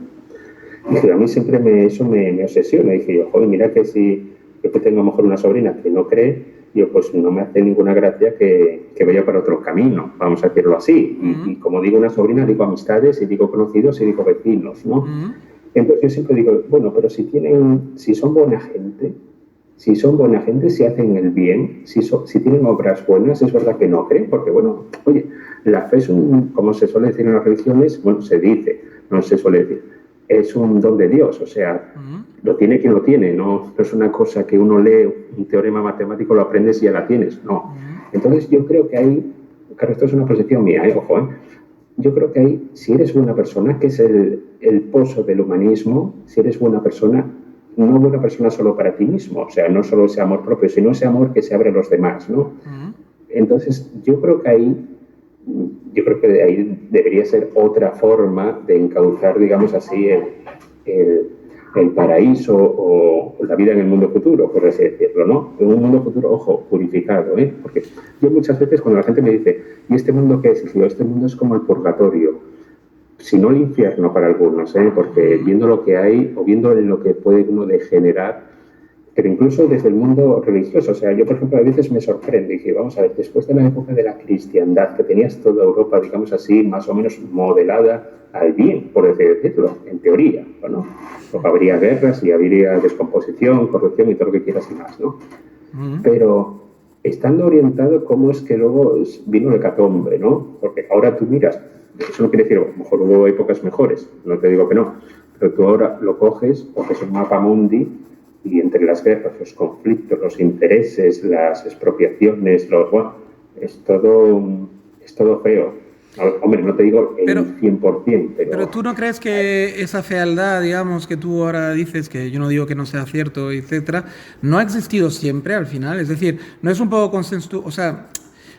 Y digo, a mí siempre eso me obsesiona. Y digo, joder, mira que si yo que tengo a lo mejor una sobrina que no cree, yo pues no me hace ninguna gracia que vaya por otro camino, vamos a decirlo así. Uh-huh. Y como digo una sobrina, digo amistades, y digo conocidos, y digo vecinos, ¿no? Uh-huh. Entonces yo siempre digo, bueno, pero si son buena gente, si hacen el bien, si tienen obras buenas, es verdad que no creen, porque bueno, oye, la fe es como se suele decir en las religiones, bueno, se dice, no se suele decir, es un don de Dios, o sea, lo tiene quien lo tiene, no es una cosa que uno lee un teorema matemático, lo aprendes y ya la tienes, no. Entonces yo creo que ahí, claro, esto es una posición mía, ojo, yo creo que ahí, si eres buena persona, que es el pozo del humanismo, si eres buena persona, no buena persona solo para ti mismo, o sea, no solo ese amor propio, sino ese amor que se abre a los demás, ¿no? Entonces yo creo que ahí debería ser otra forma de encauzar, digamos así, el paraíso o la vida en el mundo futuro, por así decirlo, ¿no? En un mundo futuro, ojo, purificado, ¿eh? Porque yo muchas veces cuando la gente me dice, ¿y este mundo qué es? Digo, este mundo es como el purgatorio, si no el infierno para algunos, ¿eh? Porque viendo lo que hay o viendo en lo que puede uno degenerar, pero incluso desde el mundo religioso. O sea, yo, por ejemplo, a veces me sorprende. Dije, vamos a ver, después de la época de la cristiandad, que tenías toda Europa, digamos así, más o menos modelada al bien, por así decirlo, en teoría, ¿no? Porque habría guerras y habría descomposición, corrupción y todo lo que quieras y más, ¿no? Pero estando orientado, ¿cómo es que luego vino el hecatombe, ¿no? Porque ahora tú miras, eso no quiere decir, a lo mejor hubo épocas mejores, no te digo que no, pero tú ahora lo coges un mapa mundi, y entre las guerras, los conflictos, los intereses, las expropiaciones, es todo feo. Hombre, no te digo el 100%, pero tú no crees que esa fealdad, digamos, que tú ahora dices, que yo no digo que no sea cierto, etcétera, no ha existido siempre al final. Es decir, no es un poco o sea,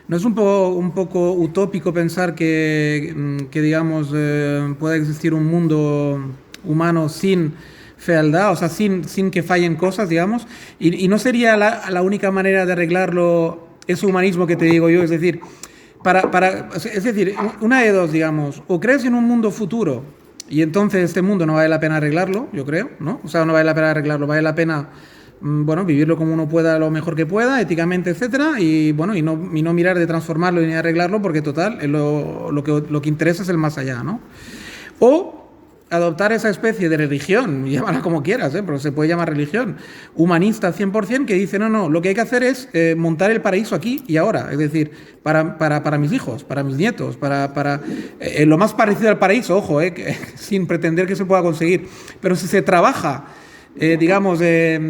no es un poco utópico pensar que digamos, pueda existir un mundo humano sin fealdad, o sea, sin que fallen cosas, digamos, y no sería la única manera de arreglarlo ese humanismo que te digo yo, es decir, es decir, una de dos, digamos, o crees en un mundo futuro y entonces este mundo no vale la pena arreglarlo, yo creo, ¿no? O sea, no vale la pena arreglarlo, vale la pena, bueno, vivirlo como uno pueda, lo mejor que pueda, éticamente, etcétera, y bueno, y no mirar de transformarlo ni de arreglarlo, porque total, lo que interesa es el más allá, ¿no? O adoptar esa especie de religión, llámala como quieras, pero se puede llamar religión, humanista 100%, que dice, no, lo que hay que hacer es montar el paraíso aquí y ahora, es decir, para mis hijos, para mis nietos, para lo más parecido al paraíso, ojo, sin pretender que se pueda conseguir, pero si se trabaja, digamos,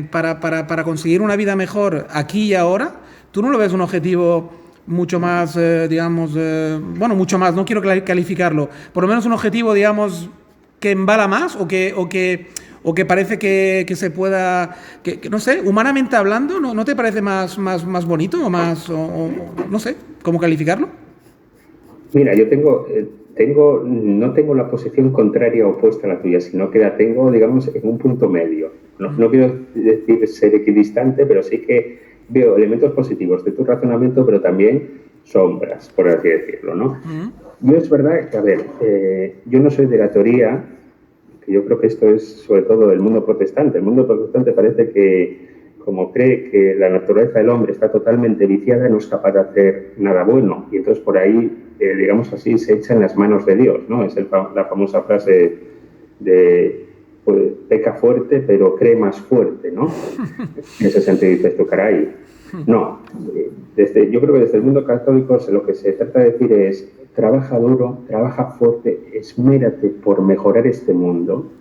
para conseguir una vida mejor aquí y ahora, tú no lo ves un objetivo mucho más, digamos, bueno, mucho más, no quiero calificarlo, por lo menos un objetivo, digamos, que embala más o que o que parece que se pueda, que no sé, humanamente hablando, ¿no te parece más bonito o más, o no sé, cómo calificarlo? Mira, yo no tengo la posición contraria o opuesta a la tuya, sino que la tengo, digamos, en un punto medio. No quiero decir ser equidistante, pero sí que veo elementos positivos de tu razonamiento, pero también sombras, por así decirlo, ¿no? Yo es verdad que, a ver, yo no soy de la teoría, que yo creo que esto es sobre todo el mundo protestante. El mundo protestante parece que, como cree que la naturaleza del hombre está totalmente viciada, no es capaz de hacer nada bueno. Y entonces por ahí, digamos así, se echa en las manos de Dios, ¿no? Es la famosa frase de pues, peca fuerte, pero cree más fuerte, ¿no? En ese sentido dices tú, caray. No, yo creo que desde el mundo católico lo que se trata de decir es trabaja duro, trabaja fuerte, esmérate por mejorar este mundo,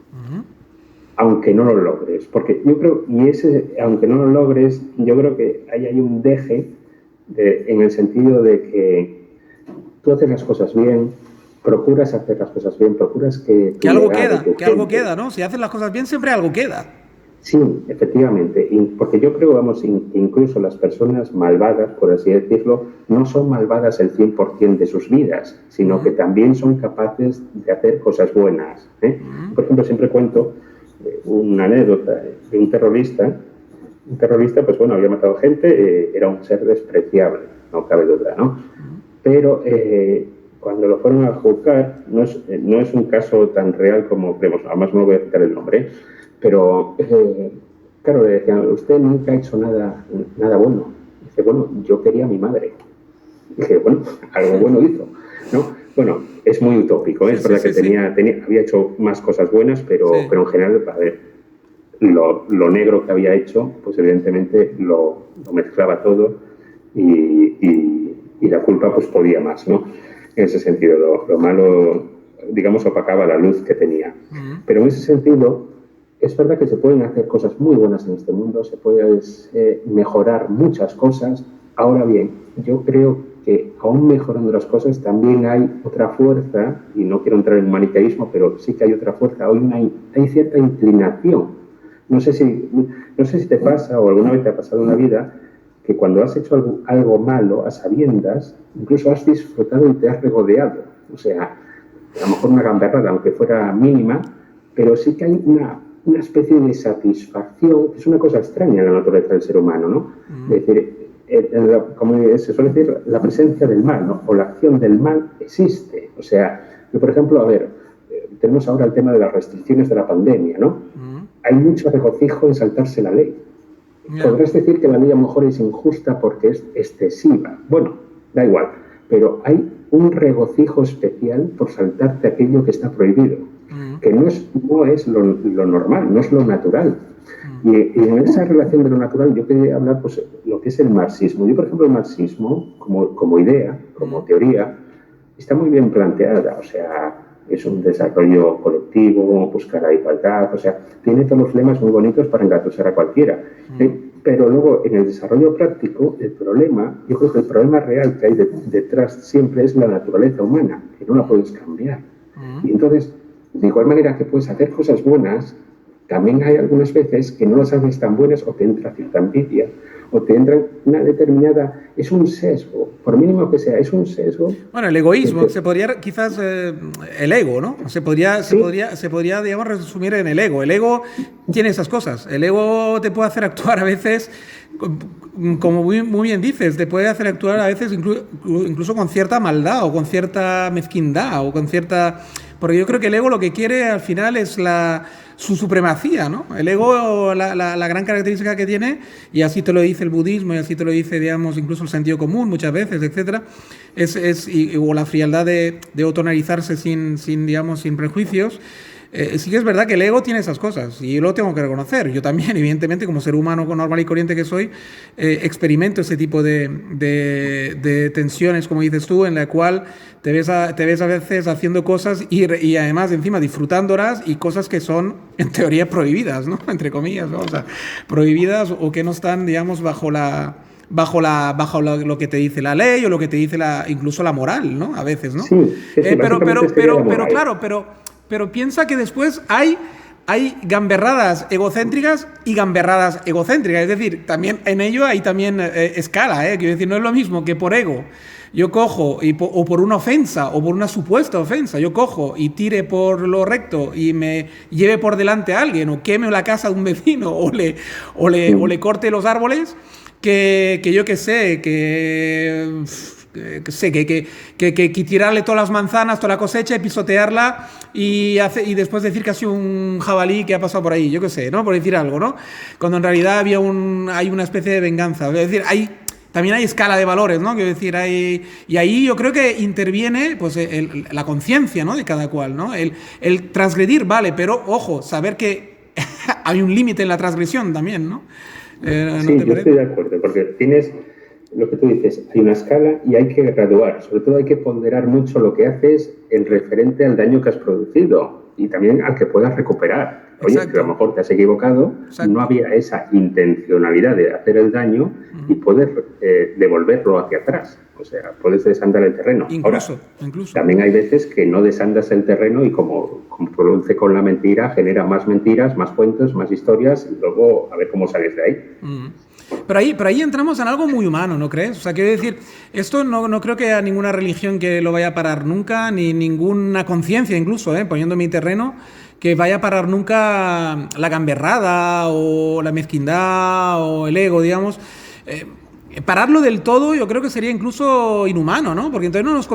aunque no lo logres. Porque yo creo, aunque no lo logres, yo creo que ahí hay un deje en el sentido de que tú haces las cosas bien, procuras hacer las cosas bien, procuras que algo queda, ¿no? Si haces las cosas bien, siempre algo queda. Sí, efectivamente, porque yo creo, vamos, que incluso las personas malvadas, por así decirlo, no son malvadas el 100% de sus vidas, sino que también son capaces de hacer cosas buenas. Por ejemplo, siempre cuento una anécdota de un terrorista. Un terrorista, pues bueno, había matado gente, era un ser despreciable, no cabe duda, ¿no? Pero cuando lo fueron a juzgar, no es un caso tan real como creemos, además no voy a citar el nombre, pero, claro, le decían, usted nunca ha hecho nada bueno. Dice, bueno, yo quería a mi madre. Dije, bueno, algo bueno hizo, ¿no? Bueno, es muy utópico, ¿eh? Es verdad que había hecho más cosas buenas, pero en general, a ver, lo negro que había hecho, pues evidentemente lo mezclaba todo y la culpa pues podía más, ¿no? En ese sentido, lo malo, digamos, opacaba la luz que tenía. Pero en ese sentido, es verdad que se pueden hacer cosas muy buenas en este mundo, se puede mejorar muchas cosas. Ahora bien, yo creo que aún mejorando las cosas también hay otra fuerza, y no quiero entrar en maniqueísmo, pero sí que hay otra fuerza. Hoy hay cierta inclinación. No sé si te pasa o alguna vez te ha pasado en la vida que cuando has hecho algo malo a sabiendas, incluso has disfrutado y te has regodeado. O sea, a lo mejor una gamberrada, aunque fuera mínima, pero sí que hay una especie de satisfacción, que es una cosa extraña en la naturaleza del ser humano, ¿no? Es decir, como se suele decir, la presencia del mal, ¿no? O la acción del mal existe. O sea, yo, por ejemplo, a ver, tenemos ahora el tema de las restricciones de la pandemia, ¿no? Hay mucho regocijo en saltarse la ley. Podrás decir que la ley a lo mejor es injusta porque es excesiva. Bueno, da igual, pero hay un regocijo especial por saltarte aquello que está prohibido, que no es lo normal, no es lo natural. Y en esa relación de lo natural yo quería hablar pues lo que es el marxismo. Yo, por ejemplo, el marxismo como idea, como teoría, está muy bien planteada. O sea, es un desarrollo colectivo, buscar la igualdad, o sea, tiene todos los lemas muy bonitos para engatusar a cualquiera. Pero luego, en el desarrollo práctico, yo creo que el problema real que hay detrás siempre es la naturaleza humana, que no la puedes cambiar. Y entonces, de igual manera que puedes hacer cosas buenas, también hay algunas veces que no las haces tan buenas o te entra cierta envidia o te entra una determinada... Es un sesgo, por mínimo que sea, es un sesgo. Bueno, el egoísmo, se podría quizás... el ego, ¿no? Se podría, digamos, resumir en el ego. El ego tiene esas cosas. El ego te puede hacer actuar a veces, como muy bien dices, te puede hacer actuar a veces incluso con cierta maldad o con cierta mezquindad o con cierta... Porque yo creo que el ego lo que quiere al final es su supremacía, ¿no? El ego, la gran característica que tiene, y así te lo dice el budismo, y así te lo dice, digamos, incluso el sentido común muchas veces, etcétera, o la frialdad de autoanalizarse sin prejuicios. Sí que es verdad que el ego tiene esas cosas y yo lo tengo que reconocer. Yo también, evidentemente, como ser humano normal y corriente que soy, experimento ese tipo de tensiones, como dices tú, en la cual te ves a veces haciendo cosas y además encima disfrutándolas y cosas que son en teoría prohibidas, ¿no? Entre comillas, ¿no? O sea, prohibidas o que no están, digamos, bajo lo que te dice la ley o lo que te dice incluso la moral, ¿no? A veces, ¿no? Sí, pero claro, pero piensa que después hay hay gamberradas egocéntricas y gamberradas egocéntricas. Es decir, también en ello hay también escala, Quiero decir, no es lo mismo que por ego yo cojo o por una ofensa o por una supuesta ofensa, yo cojo y tire por lo recto y me lleve por delante a alguien o queme la casa de un vecino o le corte los árboles, que yo qué sé, que tirarle todas las manzanas, toda la cosecha y pisotearla y después decir que ha sido un jabalí que ha pasado por ahí, yo qué sé, ¿no? Por decir algo, ¿no? Cuando en realidad hay una especie de venganza. Es decir, también hay escala de valores, ¿no? Quiero decir, y ahí yo creo que interviene pues, la conciencia, ¿no? De cada cual, ¿no? El transgredir, vale, pero ojo, saber que hay un límite en la transgresión también, ¿no? Sí, yo estoy de acuerdo, porque tienes lo que tú dices, hay una escala y hay que graduar. Sobre todo hay que ponderar mucho lo que haces en referente al daño que has producido y también al que puedas recuperar. Oye, que a lo mejor te has equivocado, no había esa intencionalidad de hacer el daño y puedes devolverlo hacia atrás. O sea, puedes desandar el terreno. Incluso. También hay veces que no desandas el terreno y como produce con la mentira, genera más mentiras, más cuentos, más historias y luego a ver cómo sales de ahí. Pero ahí entramos en algo muy humano, ¿no crees? O sea, quiero decir, esto no creo que haya ninguna religión que lo vaya a parar nunca, ni ninguna conciencia incluso, poniendo mi terreno, que vaya a parar nunca la gamberrada o la mezquindad o el ego, digamos. Pararlo del todo yo creo que sería incluso inhumano, ¿no? Porque entonces nos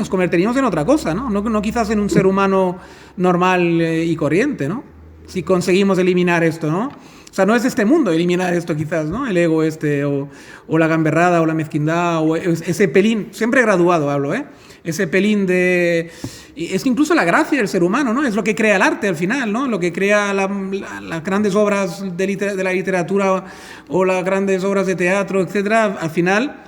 convertiríamos en otra cosa, ¿no? No quizás en un ser humano normal y corriente, ¿no? Si conseguimos eliminar esto, ¿no? O sea, no es de este mundo eliminar esto quizás, ¿no? El ego o la gamberrada o la mezquindad o ese pelín, siempre graduado hablo, ese pelín de... Es incluso la gracia del ser humano, ¿no? Es lo que crea el arte al final, ¿no? Lo que crea las grandes obras de la literatura o las grandes obras de teatro, etcétera. Al final,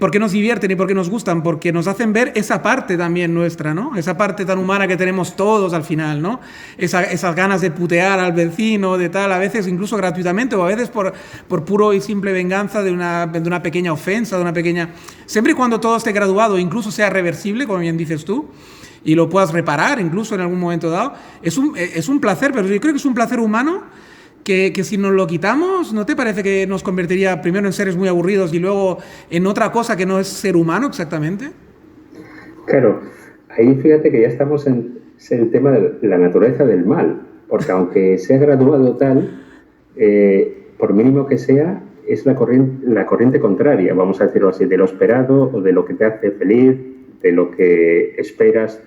¿por qué nos divierten y por qué nos gustan? Porque nos hacen ver esa parte también nuestra, ¿no? Esa parte tan humana que tenemos todos al final, ¿no? Esas ganas de putear al vecino, de tal, a veces incluso gratuitamente o a veces por puro y simple venganza de una pequeña ofensa, de una pequeña... Siempre y cuando todo esté graduado, incluso sea reversible, como bien dices tú, y lo puedas reparar incluso en algún momento dado, es un placer, pero yo creo que es un placer humano que si nos lo quitamos, ¿no te parece que nos convertiría primero en seres muy aburridos y luego en otra cosa que no es ser humano exactamente? Claro, ahí fíjate que ya estamos en el tema de la naturaleza del mal, porque aunque sea graduado tal, por mínimo que sea, es la corriente contraria, vamos a decirlo así, de lo esperado o de lo que te hace feliz, de lo que esperas,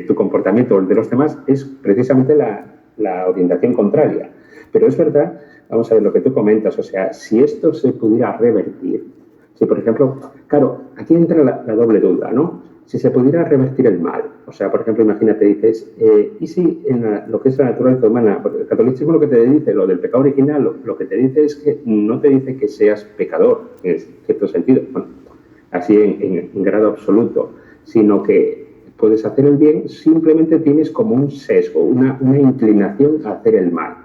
tu comportamiento o el de los demás, es precisamente la orientación contraria. Pero es verdad, vamos a ver lo que tú comentas, o sea, si esto se pudiera revertir, si por ejemplo, claro, aquí entra la doble duda, ¿no? Si se pudiera revertir el mal, o sea, por ejemplo, imagínate, dices, ¿y si en lo que es la naturaleza humana, porque el catolicismo lo que te dice, lo del pecado original, lo que te dice es que no te dice que seas pecador, en cierto sentido, bueno, así en grado absoluto, sino que puedes hacer el bien, simplemente tienes como un sesgo, una inclinación a hacer el mal.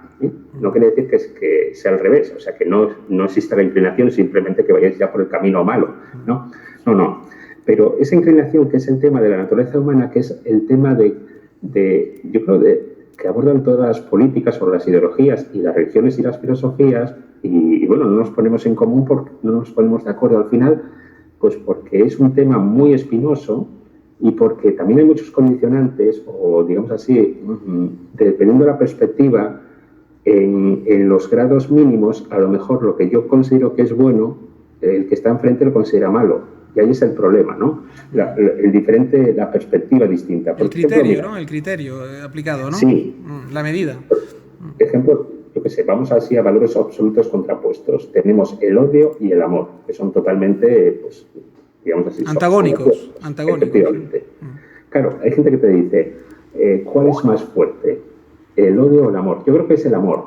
No quiere decir que sea al revés, o sea, que no exista la inclinación, simplemente que vayáis ya por el camino malo, ¿no? No. Pero esa inclinación, que es el tema de la naturaleza humana, que es el tema yo creo, que abordan todas las políticas o las ideologías y las religiones y las filosofías, y bueno, no nos ponemos en común, porque no nos ponemos de acuerdo al final, pues porque es un tema muy espinoso y porque también hay muchos condicionantes, o digamos así, dependiendo de la perspectiva, en los grados mínimos, a lo mejor lo que yo considero que es bueno, el que está enfrente lo considera malo. Y ahí es el problema, ¿no? La perspectiva distinta. El criterio, ¿no? El criterio aplicado, ¿no? Sí. La medida. Por ejemplo, yo qué sé, vamos así a valores absolutos contrapuestos. Tenemos el odio y el amor, que son totalmente, pues, digamos así... Antagónicos. Efectivamente. Claro, hay gente que te dice, ¿cuál es más fuerte? ¿El odio o el amor? Yo creo que es el amor.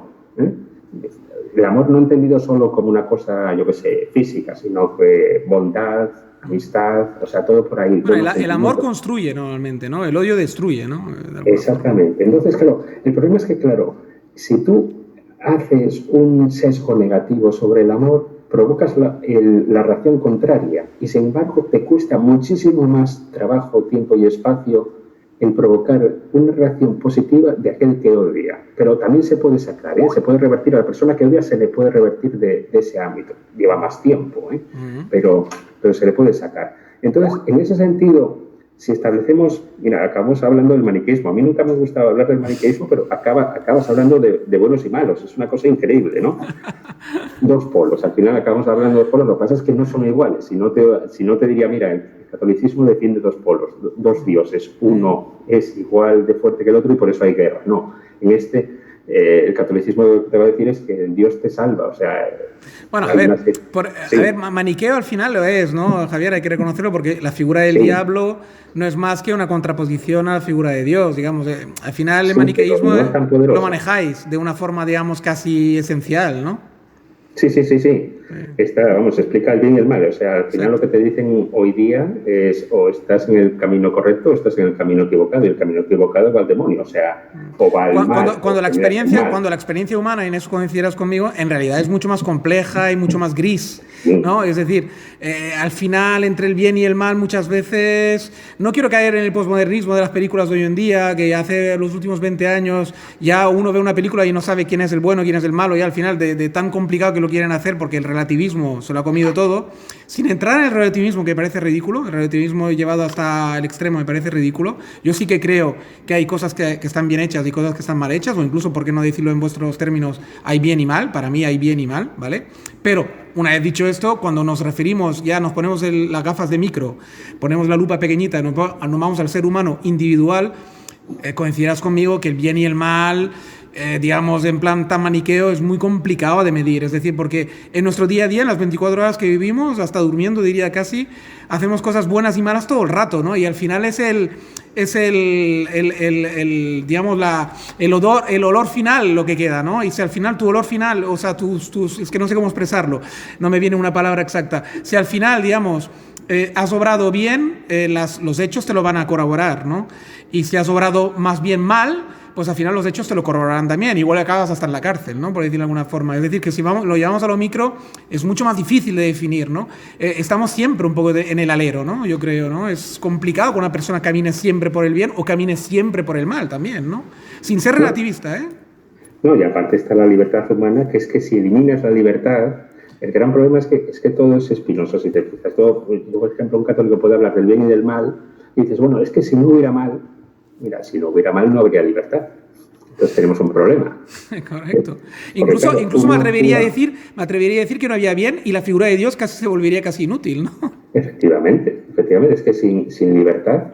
El amor no entendido solo como una cosa, yo qué sé, física, sino que bondad, amistad, o sea, todo por ahí. Bueno, el amor construye normalmente, ¿no? El odio destruye, ¿no? Exactamente. Entonces, claro, el problema es que, claro, si tú haces un sesgo negativo sobre el amor, provocas la reacción contraria y, sin embargo, te cuesta muchísimo más trabajo, tiempo y espacio el provocar una reacción positiva de aquel que odia. Pero también se puede sacar, se puede revertir a la persona que odia, se le puede revertir de ese ámbito. Lleva más tiempo, pero se le puede sacar. Entonces, en ese sentido, si establecemos, mira, acabamos hablando del maniqueísmo. A mí nunca me ha gustado hablar del maniqueísmo, pero acabas hablando de buenos y malos. Es una cosa increíble, ¿no? Dos polos. Al final acabamos hablando de dos polos. Lo que pasa es que no son iguales. Si no te diría, mira, el catolicismo defiende dos polos, dos dioses. Uno es igual de fuerte que el otro y por eso hay guerra. No, en el catolicismo lo que te va a decir es que Dios te salva, o sea... Bueno, a ver, maniqueo al final lo es, ¿no, Javier? Hay que reconocerlo porque la figura del diablo no es más que una contraposición a la figura de Dios, digamos. Al final el maniqueísmo lo manejáis de una forma, digamos, casi esencial, ¿no? Sí. Explica el bien y el mal. O sea, al final lo que te dicen hoy día es o estás en el camino correcto o estás en el camino equivocado. Y el camino equivocado va al demonio, o sea, o va al mal. Cuando la experiencia humana, y en eso coincidirás conmigo, en realidad es mucho más compleja y mucho más gris, ¿no? Es decir, al final, entre el bien y el mal, muchas veces... No quiero caer en el posmodernismo de las películas de hoy en día, que hace los últimos 20 años ya uno ve una película y no sabe quién es el bueno, quién es el malo, y al final de tan complicado que lo quieren hacer porque el relativismo se lo ha comido todo, sin entrar en el relativismo, que me parece ridículo. El relativismo llevado hasta el extremo me parece ridículo. Yo sí que creo que hay cosas que están bien hechas y cosas que están mal hechas, o incluso, por qué no decirlo en vuestros términos, hay bien y mal. Para mí hay bien y mal, ¿vale? Pero una vez dicho esto, cuando nos referimos, ya nos ponemos las gafas de micro, ponemos la lupa pequeñita y nos vamos al ser humano individual, coincidirás conmigo que el bien y el mal... digamos, en plan tan maniqueo, es muy complicado de medir. Es decir, porque en nuestro día a día, en las 24 horas que vivimos, hasta durmiendo, diría casi, hacemos cosas buenas y malas todo el rato, ¿no? Y al final es digamos, el olor final lo que queda, ¿no? Y si al final tu olor final, o sea, es que no sé cómo expresarlo, no me viene una palabra exacta. Si al final, digamos, has obrado bien, los hechos te lo van a corroborar, ¿no? Y si has obrado más bien mal, pues al final los hechos te lo corroborarán también. Igual acabas hasta en la cárcel, ¿no? Por decirlo de alguna forma. Es decir, que si lo llevamos a lo micro, es mucho más difícil de definir, ¿no? Estamos siempre un poco en el alero, ¿no? Yo creo, ¿no? Es complicado que una persona camine siempre por el bien o camine siempre por el mal también, ¿no? Sin ser relativista, ¿eh? No, y aparte está la libertad humana, que es que si eliminas la libertad, el gran problema es que todo es espinoso, si te fijas. Yo, por ejemplo, un católico puede hablar del bien y del mal, y dices, bueno, es que si no hubiera mal, mira, si no hubiera mal no habría libertad. Entonces tenemos un problema. Correcto. Incluso me atrevería a decir que no había bien y la figura de Dios casi se volvería casi inútil, ¿no? Efectivamente. Es que sin libertad,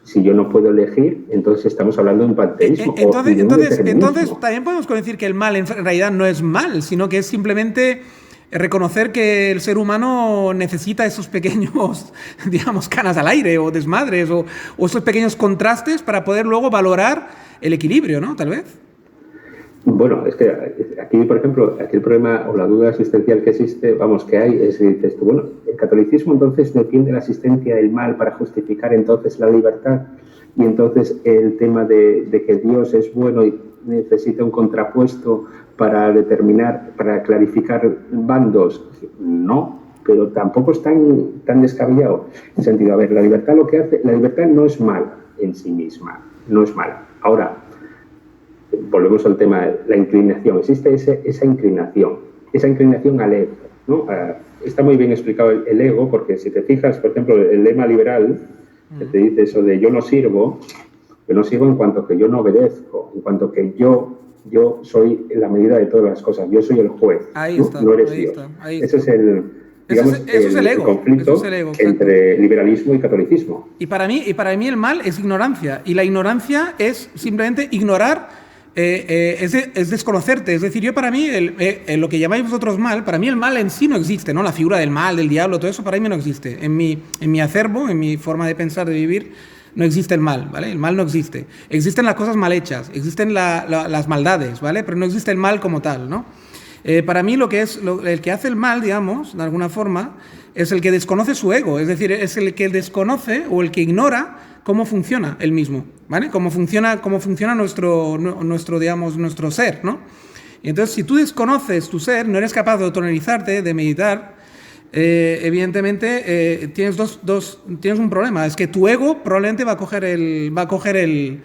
si yo no puedo elegir, entonces estamos hablando de un panteísmo. Entonces también podemos decir que el mal en realidad no es mal, sino que es simplemente reconocer que el ser humano necesita esos pequeños, digamos, canas al aire o desmadres o esos pequeños contrastes para poder luego valorar el equilibrio, ¿no? Tal vez. Bueno, es que aquí, por ejemplo, aquí el problema o la duda existencial que existe, que hay, es que dices tú, bueno, el catolicismo entonces defiende la existencia del mal para justificar entonces la libertad, y entonces el tema de que Dios es bueno y necesita un contrapuesto para clarificar bandos. No, pero tampoco es tan descabellado. En el sentido, a ver, la libertad no es mala en sí misma, no es mala. Ahora, volvemos al tema de la inclinación. Existe esa inclinación al ego, ¿no? Está muy bien explicado el ego, porque si te fijas, por ejemplo, el lema liberal, que te dice eso de yo no sirvo en cuanto que yo no obedezco, en cuanto que yo soy la medida de todas las cosas, yo soy el juez, ahí ¿no? Está, no eres ahí Dios. Está. Ese es el conflicto entre liberalismo y catolicismo. Y para mí el mal es ignorancia, y la ignorancia es simplemente ignorar, es desconocerte. Es decir, para mí, lo que llamáis vosotros mal, para mí el mal en sí no existe, ¿no? La figura del mal, del diablo, todo eso para mí no existe. En mi acervo, en mi forma de pensar, de vivir, no existe el mal, ¿vale? El mal no existe. Existen las cosas mal hechas, existen las maldades, ¿vale? Pero no existe el mal como tal, ¿no? Para mí el que hace el mal, digamos, de alguna forma, es el que desconoce su ego, es decir, es el que desconoce o el que ignora cómo funciona él mismo, ¿vale? Cómo funciona nuestro, digamos, nuestro ser, ¿no? Y entonces, si tú desconoces tu ser, no eres capaz de autoanalizarte, de meditar, evidentemente tienes un problema. Es que tu ego probablemente va a coger el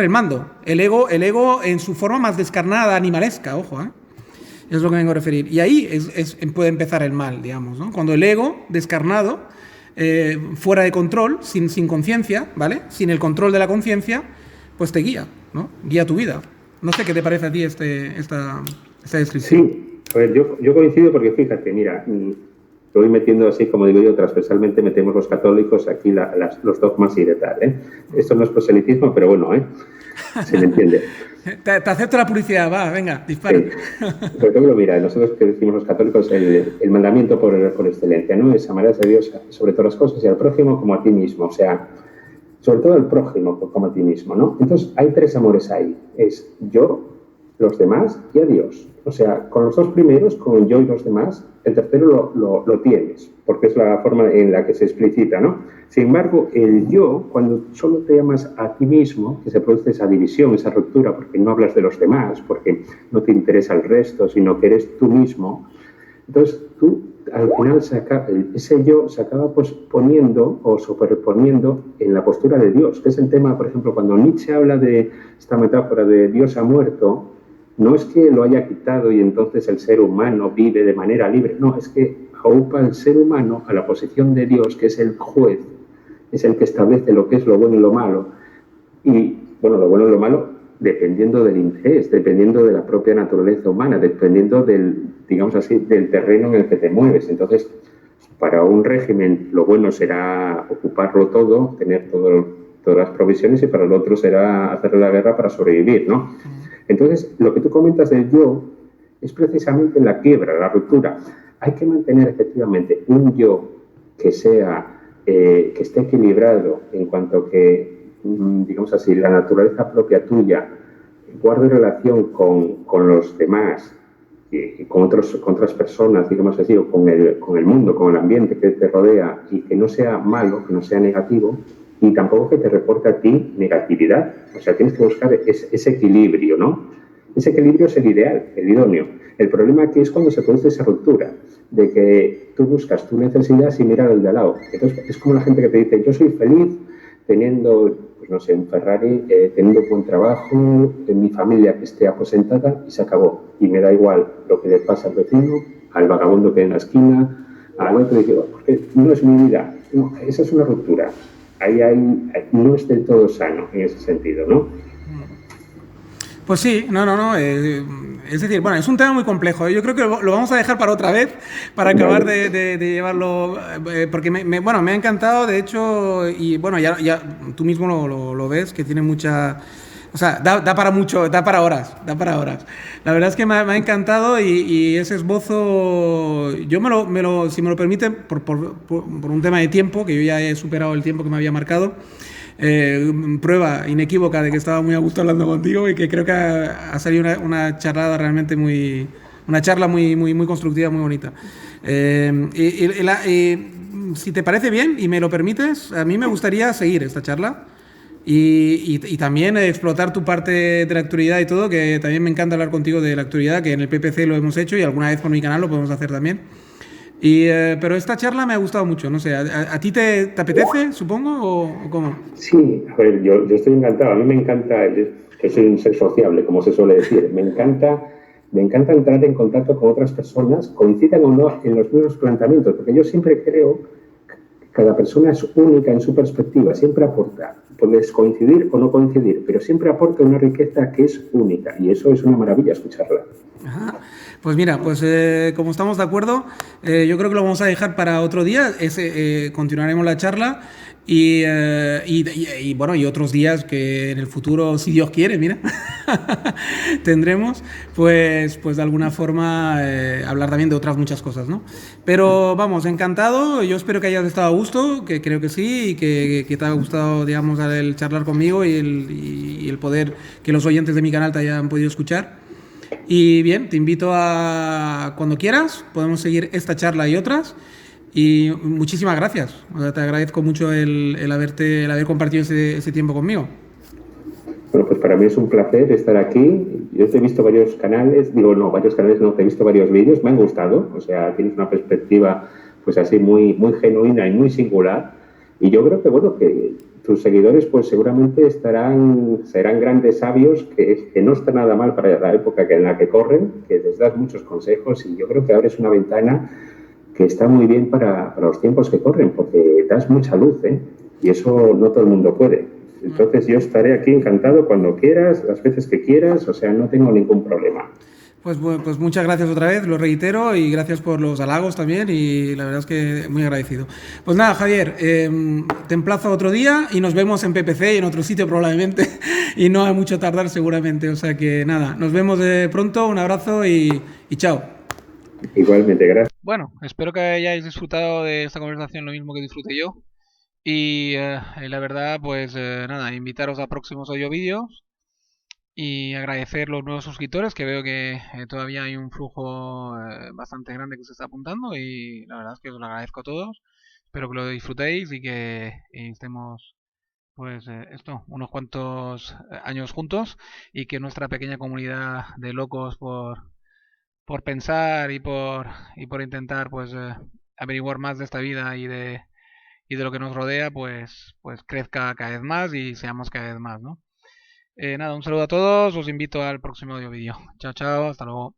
mando. El ego en su forma más descarnada, animalesca, ojo, ¿eh? Es lo que vengo a referir. Y ahí puede empezar el mal, digamos, ¿no? Cuando el ego descarnado, fuera de control, sin conciencia, ¿vale? Sin el control de la conciencia, pues te guía, ¿no? Guía tu vida. No sé qué te parece a ti esta descripción. Sí, a ver, yo coincido porque fíjate, mira, lo voy metiendo así, como digo yo, transversalmente metemos los católicos aquí los dogmas y de tal, ¿eh? Esto no es proselitismo, pero bueno, se me entiende. Te acepto la publicidad, va, venga, dispara. Sí. Por ejemplo, mira, nosotros que decimos los católicos, el mandamiento por excelencia, ¿no? Es amarás a Dios sobre todas las cosas y al prójimo como a ti mismo, o sea, sobre todo al prójimo como a ti mismo, ¿no? Entonces, hay 3 amores ahí, es yo, los demás y a Dios. O sea, con los 2 primeros, con el yo y los demás, el tercero lo tienes, porque es la forma en la que se explicita, ¿no? Sin embargo, el yo, cuando solo te llamas a ti mismo, que se produce esa división, esa ruptura, porque no hablas de los demás, porque no te interesa el resto, sino que eres tú mismo, entonces tú al final ese yo se acaba pues poniendo o superponiendo en la postura de Dios, que es el tema, por ejemplo, cuando Nietzsche habla de esta metáfora de Dios ha muerto, no es que lo haya quitado y entonces el ser humano vive de manera libre, no, es que aupa al ser humano a la posición de Dios, que es el juez, es el que establece lo que es lo bueno y lo malo, y bueno, lo bueno y lo malo dependiendo del interés, dependiendo de la propia naturaleza humana, dependiendo del, digamos así, del terreno en el que te mueves. Entonces, para un régimen lo bueno será ocuparlo todo, tener todas las provisiones, y para el otro será hacerle la guerra para sobrevivir, ¿no? Entonces, lo que tú comentas del yo es precisamente la quiebra, la ruptura. Hay que mantener efectivamente un yo que esté equilibrado en cuanto que, digamos así, la naturaleza propia tuya guarde relación con los demás y con otras personas, digamos así, o con el mundo, con el ambiente que te rodea, y que no sea malo, que no sea negativo, y tampoco que te reporte a ti negatividad. O sea, tienes que buscar ese equilibrio, ¿no? Ese equilibrio es el ideal, el idóneo. El problema aquí es cuando se produce esa ruptura, de que tú buscas tu necesidad sin mirar al de al lado. Entonces, es como la gente que te dice, yo soy feliz teniendo, pues no sé, un Ferrari, teniendo buen trabajo, en mi familia que esté aposentada, y se acabó. Y me da igual lo que le pasa al vecino, al vagabundo que hay en la esquina, al otro, y digo, porque no es mi vida. No, esa es una ruptura. Ahí no es del todo sano en ese sentido, ¿no? Pues sí, no. Es decir, bueno, es un tema muy complejo. Yo creo que lo vamos a dejar para otra vez, para acabar de llevarlo, porque me ha encantado, de hecho, y bueno, ya tú mismo lo ves, que tiene mucha... O sea, da para mucho, da para horas. La verdad es que me ha encantado, y ese esbozo, yo si me lo permite, por un tema de tiempo, que yo ya he superado el tiempo que me había marcado, prueba inequívoca de que estaba muy a gusto hablando contigo, y que creo que ha salido una charla realmente muy constructiva, muy bonita. Si te parece bien y me lo permites, a mí me gustaría seguir esta charla y también explotar tu parte de la actualidad y todo, que también me encanta hablar contigo de la actualidad, que en el PPC lo hemos hecho y alguna vez por mi canal lo podemos hacer también. Pero esta charla me ha gustado mucho, no sé, ¿a ti te apetece, supongo, o cómo? Sí, a ver, yo estoy encantado. A mí me encanta, que soy un ser sociable, como se suele decir. Me encanta entrar en contacto con otras personas, coincidan o no en los mismos planteamientos, porque yo siempre creo que cada persona es única en su perspectiva, siempre aporta. Puedes coincidir o no coincidir, pero siempre aporta una riqueza que es única, y eso es una maravilla escucharla. Ajá. Pues mira, como estamos de acuerdo, yo creo que lo vamos a dejar para otro día. Continuaremos la charla y otros días que en el futuro, si Dios quiere, mira, tendremos, pues de alguna forma hablar también de otras muchas cosas, ¿no? Pero vamos, encantado. Yo espero que hayas estado a gusto, que creo que sí, y que te haya gustado, digamos, el charlar conmigo y el poder que los oyentes de mi canal te hayan podido escuchar. Y bien, te invito a cuando quieras, podemos seguir esta charla y otras. Y muchísimas gracias. O sea, te agradezco mucho el haber compartido ese tiempo conmigo. Bueno, pues para mí es un placer estar aquí. Yo te he visto varios canales, te he visto varios vídeos, me han gustado. O sea, tienes una perspectiva pues así muy genuina y muy singular. Y yo creo que, bueno, que tus seguidores pues seguramente serán grandes sabios que no está nada mal para la época en la que corren, que les das muchos consejos y yo creo que abres una ventana que está muy bien para los tiempos que corren, porque das mucha luz, ¿eh? Y eso no todo el mundo puede. Entonces yo estaré aquí encantado cuando quieras, las veces que quieras, o sea, no tengo ningún problema. Pues muchas gracias otra vez, lo reitero, y gracias por los halagos también, y la verdad es que muy agradecido. Pues nada, Javier, te emplazo otro día y nos vemos en PPC y en otro sitio probablemente, y no hay mucho tardar seguramente, o sea que nada, nos vemos pronto, un abrazo y chao. Igualmente, gracias. Bueno, espero que hayáis disfrutado de esta conversación lo mismo que disfruté yo. Y la verdad, pues nada, invitaros a próximos audio vídeos y agradecer los nuevos suscriptores, que veo que todavía hay un flujo bastante grande que se está apuntando y la verdad es que os lo agradezco a todos. Espero que lo disfrutéis y que estemos pues unos cuantos años juntos y que nuestra pequeña comunidad de locos por pensar y por intentar pues averiguar más de esta vida y de lo que nos rodea pues crezca cada vez más y seamos cada vez más, ¿no? Nada, un saludo a todos, os invito al próximo audio vídeo. Chao, chao, hasta luego.